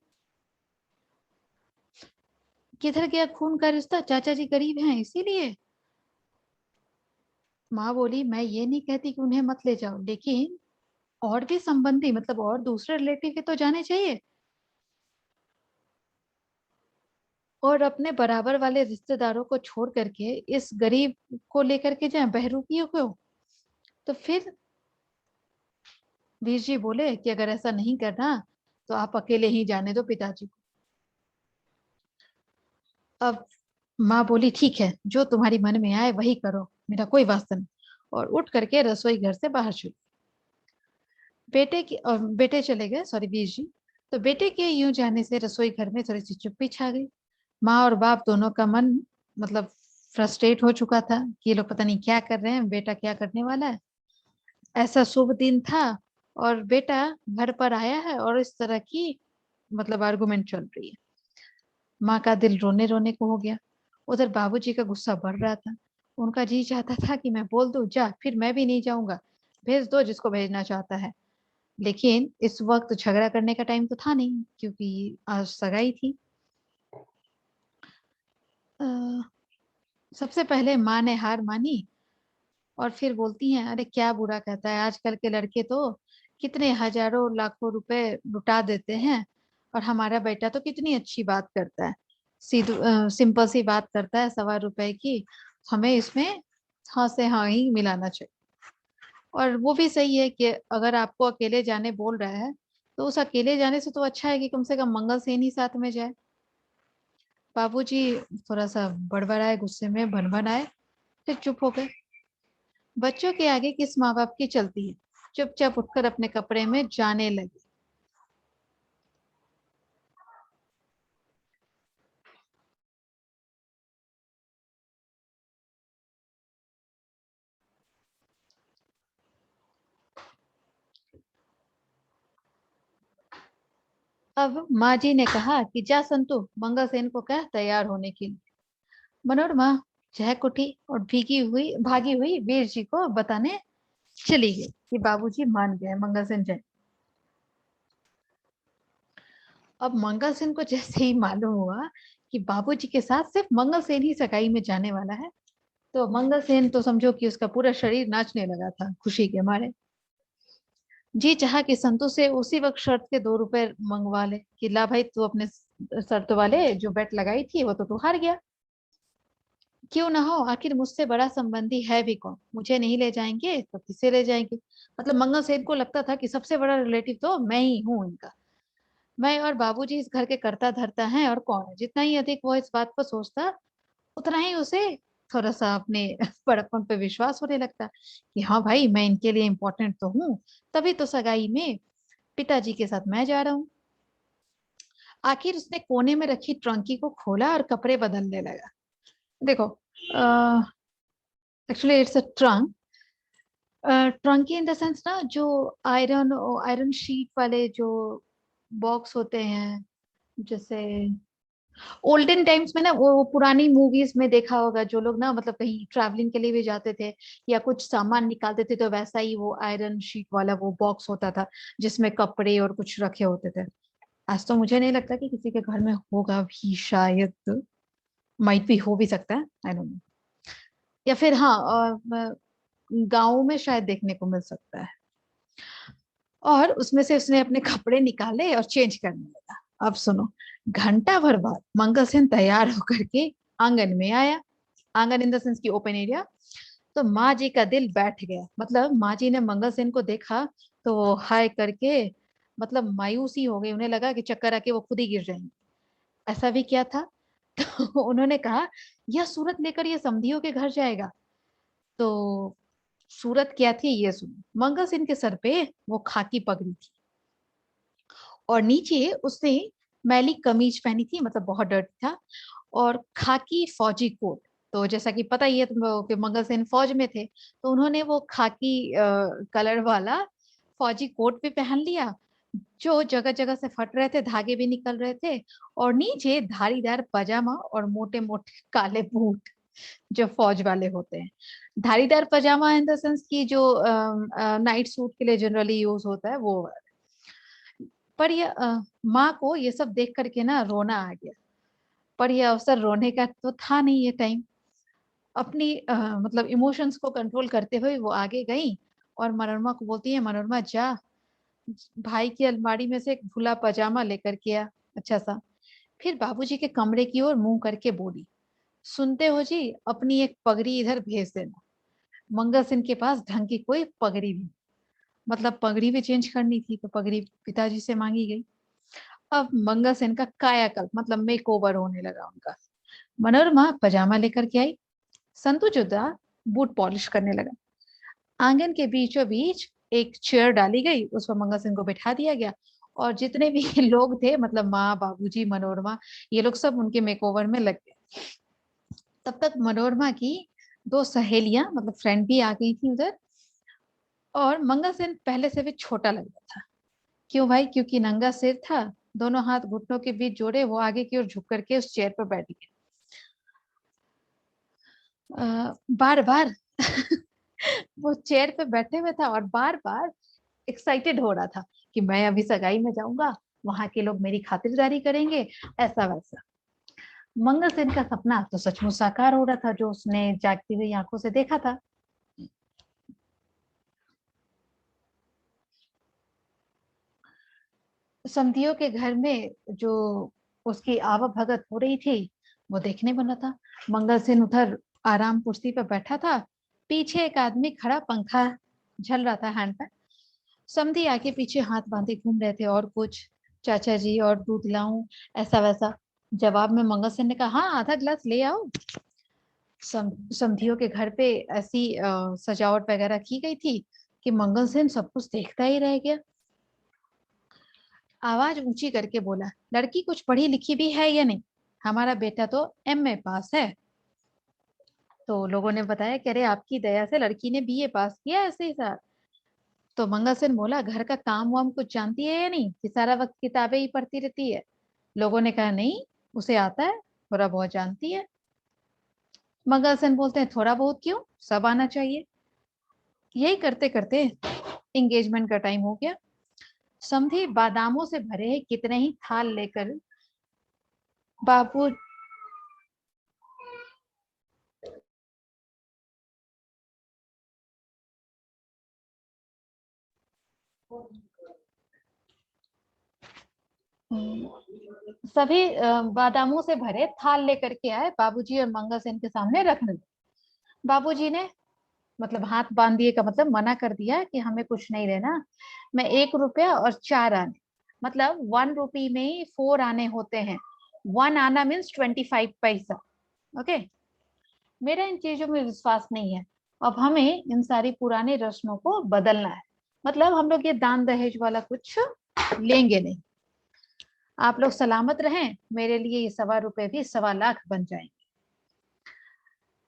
S1: किधर गया खून का रिश्ता? चाचा जी गरीब हैं इसीलिए। माँ बोली, मैं ये नहीं कहती कि उन्हें मत ले जाओ, लेकिन और भी संबंधी, मतलब और दूसरे रिलेटिव के तो जाने चाहिए। और अपने बराबर वाले रिश्तेदारों को छोड़ करके इस गरीब को लेकर के जाए, बहरूपियों को? तो फिर वीर जी बोले कि अगर ऐसा नहीं करना तो आप अकेले ही जाने दो पिताजी को। अब माँ बोली, ठीक है, जो तुम्हारी मन में आए वही करो, मेरा कोई वास्ता नहीं। और उठ करके रसोई घर से बाहर चली। बेटे चले गए, सॉरी, वीर जी। तो बेटे के यूं जाने से रसोई घर में थोड़ी सी चुप्पी छा गई। माँ और बाप दोनों का मन मतलब फ्रस्ट्रेट हो चुका था कि ये लोग पता नहीं क्या कर रहे हैं, बेटा क्या करने वाला है। ऐसा शुभ दिन था और बेटा घर पर आया है और इस तरह की मतलब आर्गुमेंट चल रही है। माँ का दिल रोने रोने को हो गया। उधर बाबूजी का गुस्सा बढ़ रहा था। उनका जी चाहता था कि मैं बोल दूं, जा फिर मैं भी नहीं जाऊंगा, भेज दो जिसको भेजना चाहता है। लेकिन इस वक्त झगड़ा करने का टाइम तो था नहीं, क्योंकि आज सगाई थी। अ, सबसे पहले माँ ने हार मानी और फिर बोलती हैं, अरे क्या बुरा कहता है, आजकल के लड़के तो कितने हजारों लाखों रुपए लुटा देते हैं, और हमारा बेटा तो कितनी अच्छी बात करता है, सिंपल सी बात करता है, ₹1.25 की। हमें इसमें हाँ से हाँ ही मिलाना चाहिए। और वो भी सही है कि अगर आपको अकेले जाने बोल रहा है तो उस अकेले जाने से तो अच्छा है कि कम से कम मंगल सेन ही साथ में जाए। बाबूजी थोड़ा सा बड़बड़ाए, गुस्से में भनभनाए, फिर चुप हो गए। बच्चों के आगे किस माँ बाप की चलती है, चुपचाप उठकर अपने कपड़े में जाने लगे। अब माँ जी ने कहा कि जा संतु, मंगल सेन को कह तैयार होने के लिए। मनोरमा चहक उठी और भागी हुई वीर जी को बताने चली गई कि बाबूजी मान गए, मंगल सेन जाए। अब मंगल सेन को जैसे ही मालूम हुआ कि बाबूजी के साथ सिर्फ मंगल सेन ही सगाई में जाने वाला है, तो मंगल सेन तो समझो कि उसका पूरा शरीर नाचने लगा था खुशी के मारे। जी चाहा कि संतु से उसी वक्त शर्त के 2 रुपए मंगवा ले कि ला भाई, तू अपने शर्त वाले जो बेट लगाई थी वो तो तू हार गया। क्यों ना हो, आखिर मुझसे बड़ा संबंधी है भी कौन, मुझे नहीं ले जाएंगे तो किसे ले जाएंगे। मतलब मंगल सेन को लगता था कि सबसे बड़ा रिलेटिव तो मैं ही हूँ इनका। मैं और बाबूजी इस घर के कर्ता धर्ता हैं, और कौन है। जितना ही अधिक वो इस बात पर सोचता, उतना ही उसे थोड़ा सा अपने बड़प्पन पे विश्वास होने लगता कि हाँ भाई, मैं इनके लिए इम्पोर्टेंट तो हूँ, तभी तो सगाई में पिताजी के साथ मैं जा रहा हूँ। आखिर उसने कोने में रखी ट्रंकी को खोला और कपड़े बदलने लगा। देखो, actually it's a trunk. Trunky in the sense ना, जो आयरन आयरन शीट वाले जो बॉक्स होते हैं, जैसे ओल्डन टाइम्स में ना वो पुरानी मूवीज में देखा होगा, जो लोग ना मतलब कहीं ट्रैवलिंग के लिए भी जाते थे या कुछ सामान निकालते थे, तो वैसा ही वो आयरन शीट वाला वो बॉक्स होता था जिसमें कपड़े और कुछ रखे होते थे। आज तो मुझे नहीं लगता कि किसी के घर में होगा भी, शायद माइट भी हो भी सकता है, आई डोंट नो। या फिर हाँ, गाँव में शायद देखने को मिल सकता है। और उसमें से उसने अपने कपड़े निकाले और चेंज करने लगा। अब सुनो, घंटा भर बाद मंगल सेन तैयार होकर के आंगन में आया। आंगन इन द सेंस की ओपन एरिया। तो माँ जी का दिल बैठ गया, मतलब माँ जी ने मंगल सेन को देखा तो वो हाय करके मतलब मायूसी हो गई, उन्हें लगा कि चक्कर आके वो खुद ही गिर जाएंगे। ऐसा भी क्या था? तो उन्होंने कहा, यह सूरत लेकर ये समधियों के घर जाएगा। तो सूरत क्या थी ये सुनो। मंगल सेन के सर पे वो खाकी पगड़ी थी और नीचे उसने मैली कमीज पहनी थी, मतलब बहुत डर्टी था, और खाकी फौजी कोट। तो जैसा कि पता ही है तुम लोगों के, मंगल सेन फौज में थे, तो उन्होंने वो खाकी कलर वाला फौजी कोट भी पहन लिया, जो जगह जगह से फट रहे थे, धागे भी निकल रहे थे। और नीचे धारीदार पजामा और मोटे मोटे काले बूट, जो फौज वाले होते हैं। धारीदार पजामा इन द सेंस की जो नाइट सूट के लिए जनरली यूज होता है वो। पर ये माँ को ये सब देख करके ना रोना आ गया। पर ये अवसर रोने का तो था नहीं, ये टाइम। अपनी मतलब इमोशंस को कंट्रोल करते हुए वो आगे गई और मनोरमा को बोलती है, मनोरमा जा भाई की अलमारी में से एक खुला पजामा लेकर के आ, अच्छा सा। फिर बाबूजी के कमरे की ओर मुंह करके बोली, सुनते हो जी, अपनी एक पगड़ी इधर भेज देना। मंगल सिंह के पास ढंग की कोई पगड़ी भी, मतलब पगड़ी भी चेंज करनी थी, तो पगड़ी पिताजी से मांगी गई। अब मंगल सेन का कायाकल्प मतलब मेक ओवर होने लगा उनका। मनोरमा पजामा लेकर के आई, संतु जुदा बूट पॉलिश करने लगा। आंगन के बीचों बीच एक चेयर डाली गई, उस पर मंगल सेन को बैठा दिया गया। और जितने भी लोग थे, मतलब माँ, बाबूजी, मनोरमा, ये लोग सब उनके मेकओवर में लग गए। तब तक मनोरमा की दो सहेलियां मतलब फ्रेंड भी आ गई थी उधर। और मंगल सेन पहले से भी छोटा लग रहा था। क्यों भाई? क्योंकि नंगा सिर था, दोनों हाथ घुटनों के बीच जोड़े वो आगे की ओर झुक करके उस चेयर पर बैठ गया। बार बार वो चेयर पे बैठे हुए था और बार बार एक्साइटेड हो रहा था कि मैं अभी सगाई में जाऊंगा, वहां के लोग मेरी खातिरदारी करेंगे, ऐसा वैसा। मंगल सेन का सपना तो सचमुच साकार हो रहा था, जो उसने जागती हुई आंखों से देखा था। समधियों के घर में जो उसकी आवभगत हो रही थी वो देखने बना था। मंगल सेन उधर आराम कुर्सी पर बैठा था, पीछे एक आदमी खड़ा, पंखा झल रहा था हैंड पे। समधी आगे पीछे हाथ बांधे घूम रहे थे, और कुछ चाचा जी और दूध लाऊं, ऐसा वैसा। जवाब में मंगल सेन ने कहा, हाँ आधा गिलास ले आओ। समधियों के घर पे ऐसी सजावट वगैरह की गई थी कि मंगल सेन सब कुछ देखता ही रह गया। आवाज ऊंची करके बोला, लड़की कुछ पढ़ी लिखी भी है या नहीं? हमारा बेटा तो एमए पास है। तो लोगों ने बताया कि अरे आपकी दया से लड़की ने बीए पास किया, ऐसे ही सर। तो मंगल सेन बोला, घर का काम वाम कुछ जानती है या नहीं, कि सारा वक्त किताबें ही पढ़ती रहती है? लोगों ने कहा, नहीं, उसे आता है, थोड़ा बहुत जानती है। मंगल सेन बोलते हैं, थोड़ा बहुत क्यों, सब आना चाहिए। यही करते करते एंगेजमेंट का टाइम हो गया। समधी बादामों से भरे कितने ही थाल लेकर बाबू सभी बादामों से भरे थाल लेकर के आए, बाबूजी और मंगल सेन के सामने रखने लगे। बाबूजी ने मतलब हाथ बांध दिए का मतलब मना कर दिया कि हमें कुछ नहीं लेना। मैं 1 रुपया और 4 आने, मतलब 1 रुपी में 4 आने होते हैं। 1 आना मीन्स 25 पैसा। ओके, मेरा इन चीजों में विश्वास नहीं है। अब हमें इन सारी पुरानी रस्मों को बदलना है, मतलब हम लोग ये दान दहेज वाला कुछ लेंगे नहीं। आप लोग सलामत रहें, मेरे लिए ये 1.25 रुपए भी 1.25 लाख बन जाएंगे।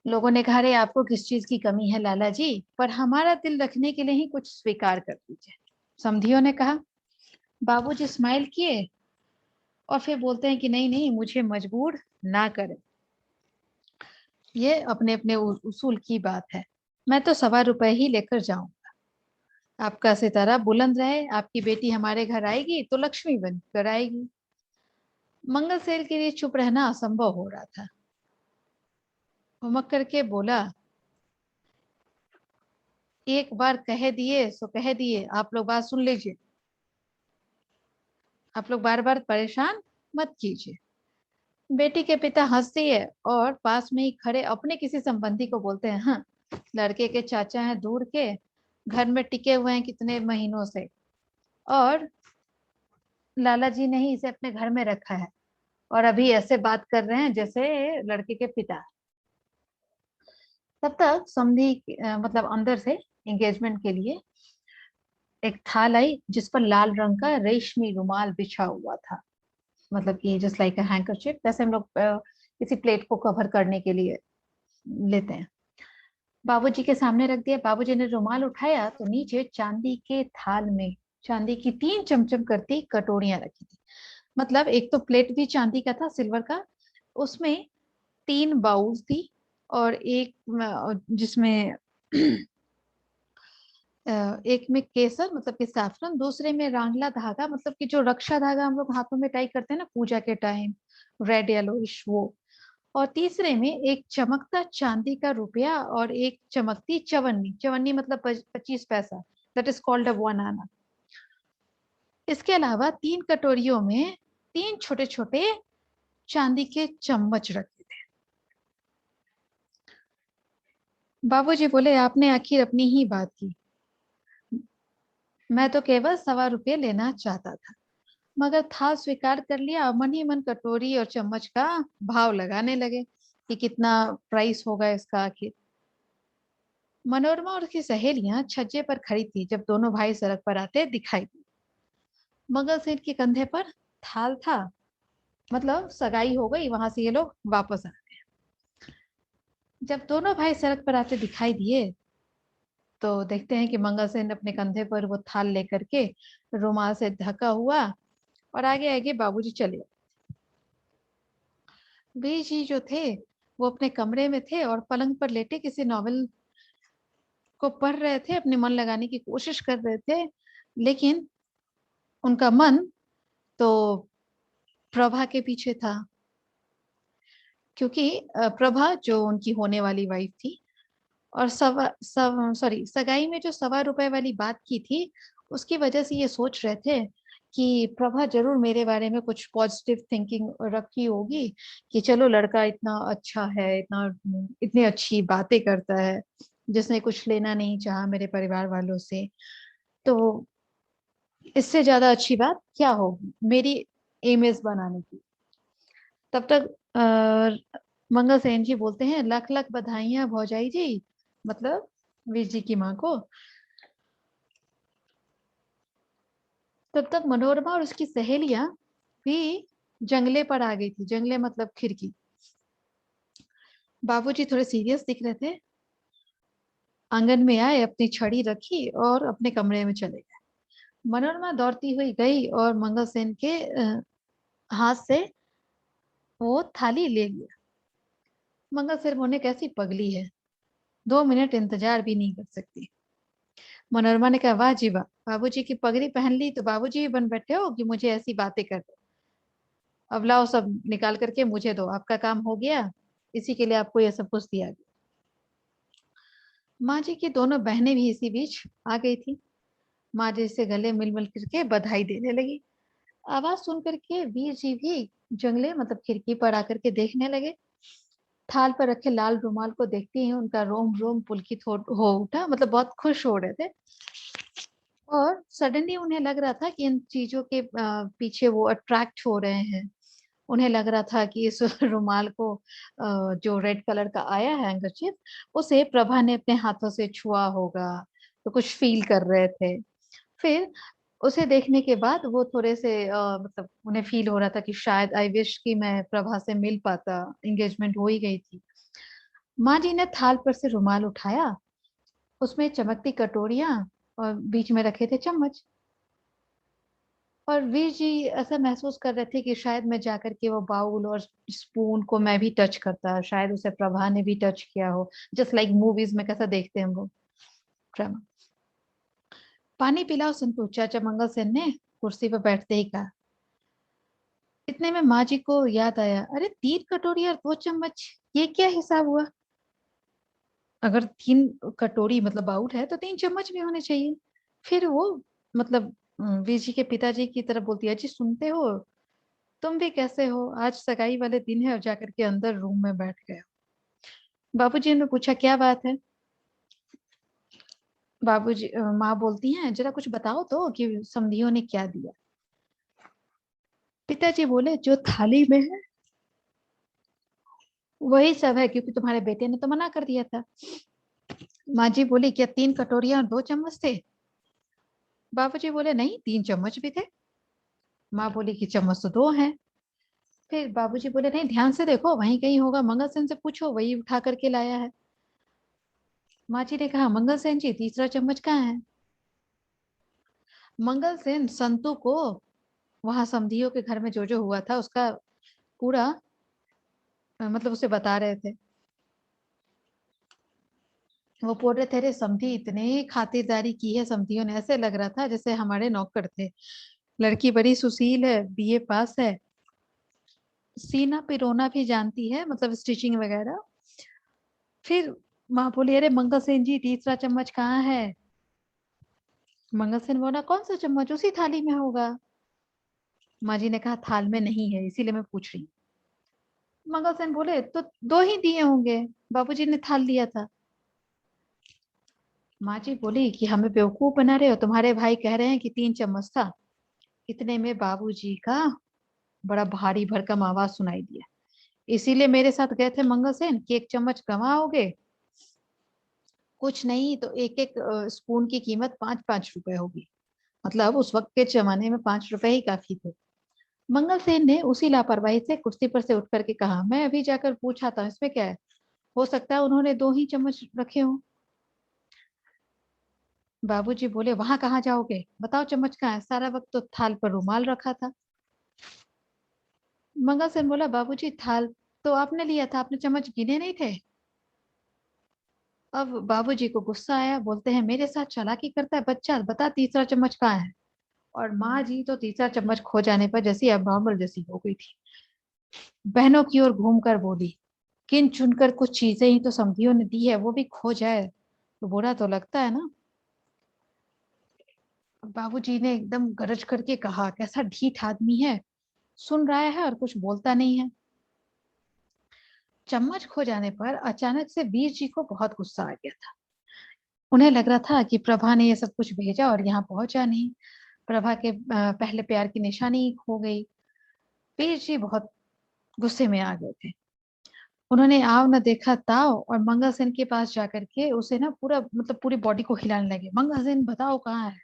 S1: लोगों ने कहा, अरे आपको किस चीज की कमी है लाला जी, पर हमारा दिल रखने के लिए ही कुछ स्वीकार कर दीजिए। समधियों ने कहा। बाबूजी स्माइल किए और फिर बोलते हैं कि नहीं नहीं, मुझे मजबूर ना करें, ये अपने अपने उसूल की बात है, मैं तो 1.25 ही लेकर जाऊंगा। आपका सितारा बुलंद रहे, आपकी बेटी हमारे घर आएगी तो लक्ष्मी बन कर आएगी। मंगल सेन के लिए चुप रहना असंभव हो रहा था। हुमक करके बोला, एक बार कह दिए सो कह दिए, आप लोग बात सुन लीजिए, आप लोग बार बार परेशान मत कीजिए। बेटी के पिता हंस दिए और पास में ही खड़े अपने किसी संबंधी को बोलते हैं, हाँ, लड़के के चाचा हैं दूर के, घर में टिके हुए हैं कितने महीनों से, और लाला जी ने ही इसे अपने घर में रखा है, और अभी ऐसे बात कर रहे हैं जैसे लड़के के पिता। तब तक समधी मतलब अंदर से एंगेजमेंट के लिए एक थाल आई जिस पर लाल रंग का रेशमी रुमाल बिछा हुआ था, मतलब कि जस्ट लाइक अ हैंकरचिप, जैसे हम लोग किसी प्लेट को कवर करने के लिए लेते हैं। बाबूजी के सामने रख दिया। बाबूजी ने रुमाल उठाया तो नीचे चांदी के थाल में चांदी की 3 चमचम करती कटोरियां रखी थी। मतलब एक तो प्लेट भी चांदी का था, सिल्वर का, उसमें 3 बाउल थी, और एक जिसमें एक में केसर मतलब कि सैफरन, दूसरे में रांगला धागा, मतलब कि जो रक्षा धागा हम लोग हाथों में टाई करते हैं ना पूजा के टाइम, रेड येलोइश वो, और तीसरे में एक चमकता चांदी का रुपया और एक चमकती चवन्नी, चवन्नी मतलब 25 पैसा, दैट इज कॉल्ड अ 1 आना। इसके अलावा 3 कटोरियों में 3 छोटे छोटे चांदी के चम्मच रखे थे। बाबूजी बोले, आपने आखिर अपनी ही बात की, मैं तो केवल 1.25 लेना चाहता था, मगर था स्वीकार कर लिया। मन ही मन कटोरी और चम्मच का भाव लगाने लगे कि कितना प्राइस होगा इसका आखिर। मनोरमा और उसकी सहेलियां छज्जे पर खड़ी थी जब दोनों भाई सड़क पर आते दिखाई दिए। मंगल सेन के कंधे पर थाल था, मतलब सगाई हो गई, वहां से ये लोग वापस आ गए। जब दोनों भाई सड़क पर आते दिखाई दिए तो देखते हैं कि मंगल सेन अपने कंधे पर वो थाल लेकर के रुमाल से ढका हुआ, और आगे आगे बाबूजी चले। बीज जी जो थे वो अपने कमरे में थे और पलंग पर लेटे किसी नॉवेल को पढ़ रहे थे, अपने मन लगाने की कोशिश कर रहे थे, लेकिन उनका मन तो प्रभा के पीछे था, क्योंकि प्रभा जो उनकी होने वाली वाइफ थी, और सगाई में जो 1.25 वाली बात की थी, उसकी वजह से ये सोच रहे थे कि प्रभा जरूर मेरे बारे में कुछ पॉजिटिव थिंकिंग रखी होगी, कि चलो लड़का इतना अच्छा है, इतना इतनी अच्छी बातें करता है, जिसने कुछ लेना नहीं चाहा मेरे परिवार वालों से, तो इससे ज्यादा अच्छी बात क्या होगी मेरी इमेज बनाने की। तब तक मंगल सेन जी बोलते हैं, लाख लाख बधाइयां भौजाई जी, मतलब वीर जी की माँ को। तब तक मनोरमा और उसकी सहेलियां भी जंगले पर आ गई थी, जंगले मतलब खिड़की। बाबूजी थोड़े सीरियस दिख रहे थे, आंगन में आए, अपनी छड़ी रखी और अपने कमरे में चले गए। मनोरमा दौड़ती हुई गई और मंगल सेन के हाथ से वो थाली ले लिया। मंगल सेन बोले, कैसी पगली है, 2 मिनट इंतजार भी नहीं कर सकती। मनोरमा ने कहा, वाह जी वाह, बाबूजी की पगड़ी पहन ली तो बाबूजी भी बन बैठे हो कि मुझे ऐसी बातें कर दो। अब लाओ सब निकाल करके मुझे दो, आपका काम हो गया, इसी के लिए आपको ये सब कुछ दिया गया। माँ जी की दोनों बहनें भी इसी बीच आ गई थी। माँ जी से गले मिल मिल करके बधाई देने लगी। आवाज सुन करके वीर जी भी जंगले मतलब खिड़की पर आकर के देखने लगे। थाल पर रखे लाल रुमाल को देखते ही उनका रोम रोम पुलकित हो उठा, मतलब बहुत खुश हो रहे थे। और सडनली उन्हें लग रहा था कि इन चीजों के पीछे वो अट्रैक्ट हो रहे हैं। उन्हें लग रहा था कि इस रुमाल को जो रेड कलर का आया है हैंकरचीफ, उसे प्रभा ने अपने हाथों से छुआ होगा, तो कुछ फील कर रहे थे। फिर उसे देखने के बाद वो थोड़े से मतलब उन्हें फील हो रहा था कि शायद आई विश कि मैं प्रभा से मिल पाता, एंगेजमेंट हो ही गई थी। माँ जी ने थाल पर से रुमाल उठाया, उसमें चमकती कटोरियां और बीच में रखे थे चम्मच। और वीर जी ऐसा महसूस कर रहे थे कि शायद मैं जाकर के वो बाउल और स्पून को मैं भी टच करता, शायद उसे प्रभा ने भी टच किया हो, जस्ट लाइक मूवीज में कैसा देखते हैं हम लोग ड्रामा। पानी पिलाओ संतू, चाचा मंगल सेन ने कुर्सी पर बैठते ही कहा। इतने में माँ जी को याद आया, अरे 3 कटोरी और 2 चम्मच, ये क्या हिसाब हुआ? अगर 3 कटोरी मतलब बाउल है तो 3 चम्मच भी होने चाहिए। फिर वो मतलब वीर जी के पिताजी की तरफ बोलती है, जी सुनते हो, तुम भी कैसे हो, आज सगाई वाले दिन है और जाकर के अंदर रूम में बैठ गए हो। बाबूजी ने पूछा क्या बात है? बाबूजी माँ बोलती हैं, जरा कुछ बताओ तो कि समधियों ने क्या दिया। पिताजी बोले, जो थाली में है वही सब है, क्योंकि तुम्हारे बेटे ने तो मना कर दिया था। माँ जी बोली, क्या 3 कटोरियां और 2 चम्मच थे? बाबूजी बोले, नहीं 3 चम्मच भी थे। माँ बोली कि चम्मच तो 2 हैं। फिर बाबूजी बोले, नहीं ध्यान से देखो, वहीं कहीं होगा, मंगल सेन से पूछो, वही उठा करके लाया है। माँ जी ने कहा, मंगल सेन जी, तीसरा चम्मच कहाँ है? मंगल सेन संतू को वहां समधियों के घर में जो जो हुआ था उसका पूरा मतलब उसे बता रहे थे। वो बोल रहे थे, अरे समधी इतने खातिरदारी की है समधियों ने, ऐसे लग रहा था जैसे हमारे नौकर थे। लड़की बड़ी सुशील है, बीए पास है, सीना पिरोना भी जानती है, मतलब स्टिचिंग वगैरह। फिर माँ बोली, अरे मंगल सेन जी, तीसरा चम्मच कहाँ है? मंगल सेन बोला, कौन सा चम्मच, उसी थाली में होगा। माँ जी ने कहा, थाल में नहीं है, इसीलिए मैं पूछ रही हूँ। मंगल सेन बोले, तो 2 ही दिए होंगे, बाबूजी ने थाल दिया था। माँ जी बोली कि हमें बेवकूफ बना रहे हो, तुम्हारे भाई कह रहे हैं कि 3 चम्मच था। इतने में बाबूजी का बड़ा भारी भरकम आवाज सुनाई दिया, इसीलिए मेरे साथ गए थे मंगल सेन कि 1 चम्मच गंवाओगे, कुछ नहीं तो एक एक स्पून की कीमत 5-5 रुपए होगी। मतलब उस वक्त के जमाने में 5 रुपए ही काफी थे। मंगल सेन ने उसी लापरवाही से कुर्सी पर से उठ करके कहा, मैं अभी जाकर पूछा था, इसमें क्या है, हो सकता है उन्होंने 2 ही चम्मच रखे हो। बाबूजी बोले, वहां कहाँ जाओगे, बताओ चम्मच कहाँ है, सारा वक्त तो थाल पर रुमाल रखा था। मंगल सेन बोला, बाबूजी थाल तो आपने लिया था, आपने चम्मच गिने नहीं थे। अब बाबूजी को गुस्सा आया, बोलते हैं, मेरे साथ चालाकी करता है बच्चा, बता तीसरा चम्मच कहाँ है। और माँ जी तो तीसरा चम्मच खो जाने पर जैसी अब जैसी हो गई थी, बहनों की ओर घूमकर बोली, किन चुनकर कुछ चीजें ही तो समधियों ने दी है, वो भी खो जाए तो बुरा तो लगता है ना। बाबूजी ने एकदम गरज करके कहा, कैसा ढीठ आदमी है, सुन रहा है और कुछ बोलता नहीं है। चम्मच खो जाने पर अचानक से वीर जी को बहुत गुस्सा आ गया था। उन्हें लग रहा था कि प्रभा ने ये सब कुछ भेजा और यहाँ पहुंचा नहीं, प्रभा के पहले प्यार की निशानी खो गई। वीर जी बहुत गुस्से में आ गए थे। उन्होंने आव न देखा ताव और मंगल सेन के पास जाकर के उसे ना पूरा मतलब पूरी बॉडी को हिलाने लगे, मंगल सेन बताओ कहाँ है,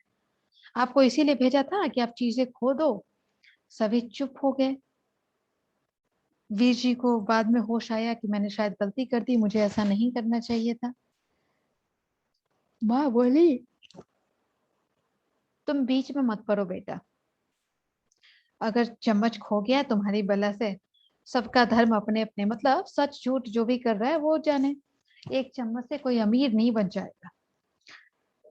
S1: आपको इसीलिए भेजा था कि आप चीजें खो दो। सभी चुप हो गए। वीर जी को बाद में होश आया कि मैंने शायद गलती कर दी, मुझे ऐसा नहीं करना चाहिए था। माँ बोली, तुम बीच में मत पड़ो बेटा, अगर चम्मच खो गया तुम्हारी बला से, सबका धर्म अपने अपने, मतलब सच झूठ जो भी कर रहा है वो जाने, एक चम्मच से कोई अमीर नहीं बन जाएगा।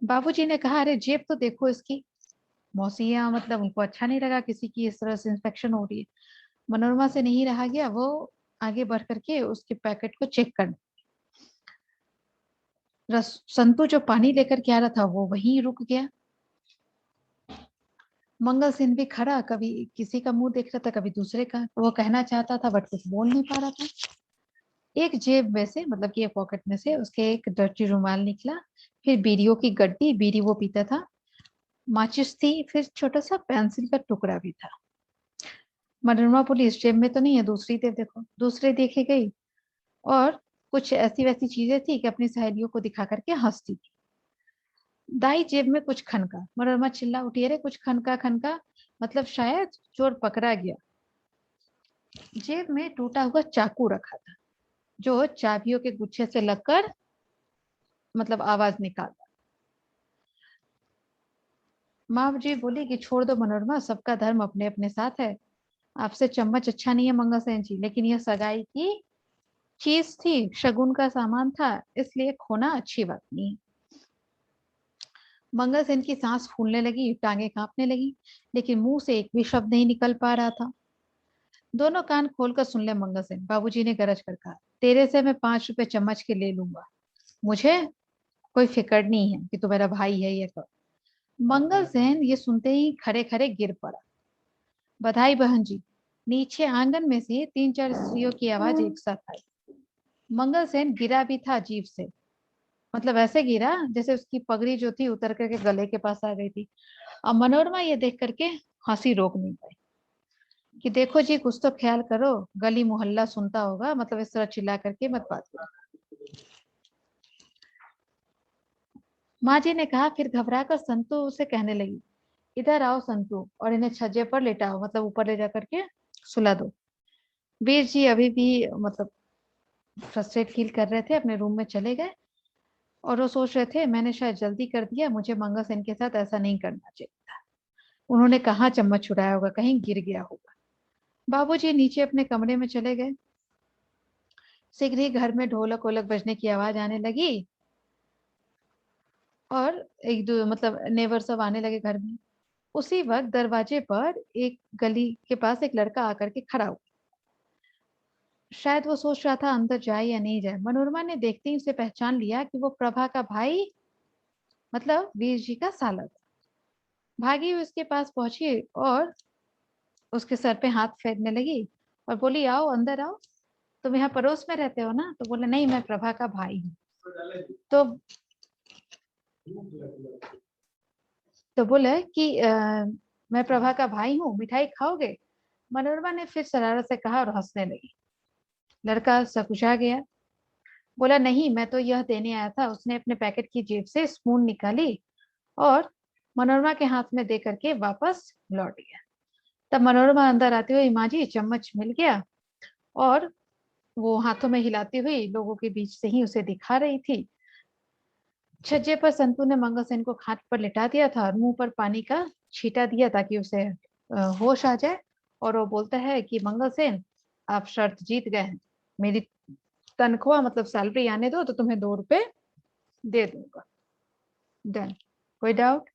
S1: बाबूजी ने कहा, अरे जेब तो देखो इसकी। मौसिया मतलब उनको अच्छा नहीं लगा किसी की इस तरह से इंस्पेक्शन हो रही है। मनोरमा से नहीं रहा गया, वो आगे बढ़ करके उसके पैकेट को चेक कर। संतू जो पानी लेकर के आ रहा था वो वहीं रुक गया। मंगल सेन भी खड़ा, कभी किसी का मुंह देख रहा था, कभी दूसरे का, वो कहना चाहता था बट कुछ बोल नहीं पा रहा था। एक जेब में से मतलब कि एक पॉकेट में से उसके एक डर्टी रुमाल निकला, फिर बीड़ियों की गड्डी, बीड़ी वो पीता था, माचिस थी, फिर छोटा सा पेंसिल का टुकड़ा भी था। मनोरमा बोली, इस जेब में तो नहीं है, दूसरी जेब देखो। दूसरे देखी गई और कुछ ऐसी वैसी चीजें थी कि अपनी सहेलियों को दिखा करके हंसती थी। दाई जेब में कुछ खनका, मनोरमा चिल्ला उठी, अरे कुछ खनका खनका, मतलब शायद चोर पकड़ा गया। जेब में टूटा हुआ चाकू रखा था, जो चाबियों के गुच्छे से लगकर मतलब आवाज निकाला। माँ जी बोली कि छोड़ दो मनोरमा, सबका धर्म अपने अपने साथ है। आपसे चम्मच अच्छा नहीं है मंगल सेन जी, लेकिन यह सगाई की चीज थी, शगुन का सामान था, इसलिए खोना अच्छी बात नहीं है। मंगल सेन की सांस फूलने लगी, टांगे कांपने लगी, लेकिन मुंह से एक भी शब्द नहीं निकल पा रहा था। दोनों कान खोलकर सुन ले मंगल सेन, बाबूजी ने गरज कर कहा, तेरे से मैं 5 रुपए चम्मच के ले लूंगा, मुझे कोई फिक्र नहीं है कि तू मेरा भाई है। ये तो मंगल सेन ये सुनते ही खड़े खड़े गिर पड़ा। बधाई बहन जी। नीचे आंगन में से 3-4 स्त्रियों की आवाज एक साथ आई। मंगल सेन गिरा भी था अजीब से, मतलब ऐसे गिरा जैसे उसकी पगड़ी जो थी उतर करके गले के पास आ गई थी। अब मनोरमा ये देख करके हंसी रोक नहीं पाई कि देखो जी, कुछ तो ख्याल करो, गली मोहल्ला सुनता होगा, मतलब इस तरह चिल्ला करके मत बात करो। माँ जी ने कहा, फिर घबरा कर संतु उसे कहने लगी, इधर आओ संतु और इन्हें छज्जे पर लेटाओ, मतलब ऊपर ले जा करके सुला दो। वीर जी अभी भी मतलब फ्रस्ट्रेट फील कर रहे थे, अपने रूम में चले गए और वो सोच रहे थे मैंने शायद जल्दी कर दिया, मुझे मंगल सेन के साथ ऐसा नहीं करना चाहिए था। उन्होंने कहाँ चम्मच छुड़ाया होगा, कहीं गिर गया होगा। बाबूजी नीचे अपने कमरे में चले गए। शीघ्र ही घर में ढोलक वोलक बजने की आवाज आने लगी और एक दो मतलब नेबर सब आने लगे घर में। उसी वक्त दरवाजे पर एक गली के पास एक लड़का आकर के खड़ा हुआ। शायद वो सोच रहा था अंदर जाए या नहीं जाए। मनोरमा ने देखते ही उसे पहचान लिया कि वो प्रभा का भाई मतलब वीर जी का साला था। भागी हुई उसके पास पहुंची और उसके सर पे हाथ फेरने लगी और बोली, आओ अंदर आओ, तुम यहाँ पड़ोस में रहते हो ना? तो बोले, नहीं मैं प्रभा का भाई हूँ। तो बोले कि मैं प्रभा का भाई हूँ, मिठाई खाओगे? मनोरमा ने फिर शरारत से कहा और हंसने लगी। लड़का सकुचा गया, बोला, नहीं मैं तो यह देने आया था। उसने अपने पैकेट की जेब से स्पून निकाली और मनोरमा के हाथ में दे करके वापस लौट गया। तब मनोरमा अंदर आते हुए, माँ जी चम्मच मिल गया, और वो हाथों में हिलाती हुई लोगों के बीच से ही उसे दिखा रही थी। छज्जे पर संतू ने मंगल सेन को खाट पर लिटा दिया था और मुंह पर पानी का छींटा दिया ताकि उसे होश आ जाए। और वो बोलता है कि मंगल सेन, आप शर्त जीत गए हैं, मेरी तनख्वाह मतलब सैलरी आने दो तो तुम्हें 2 रुपए दे दूंगा। डन। कोई डाउट?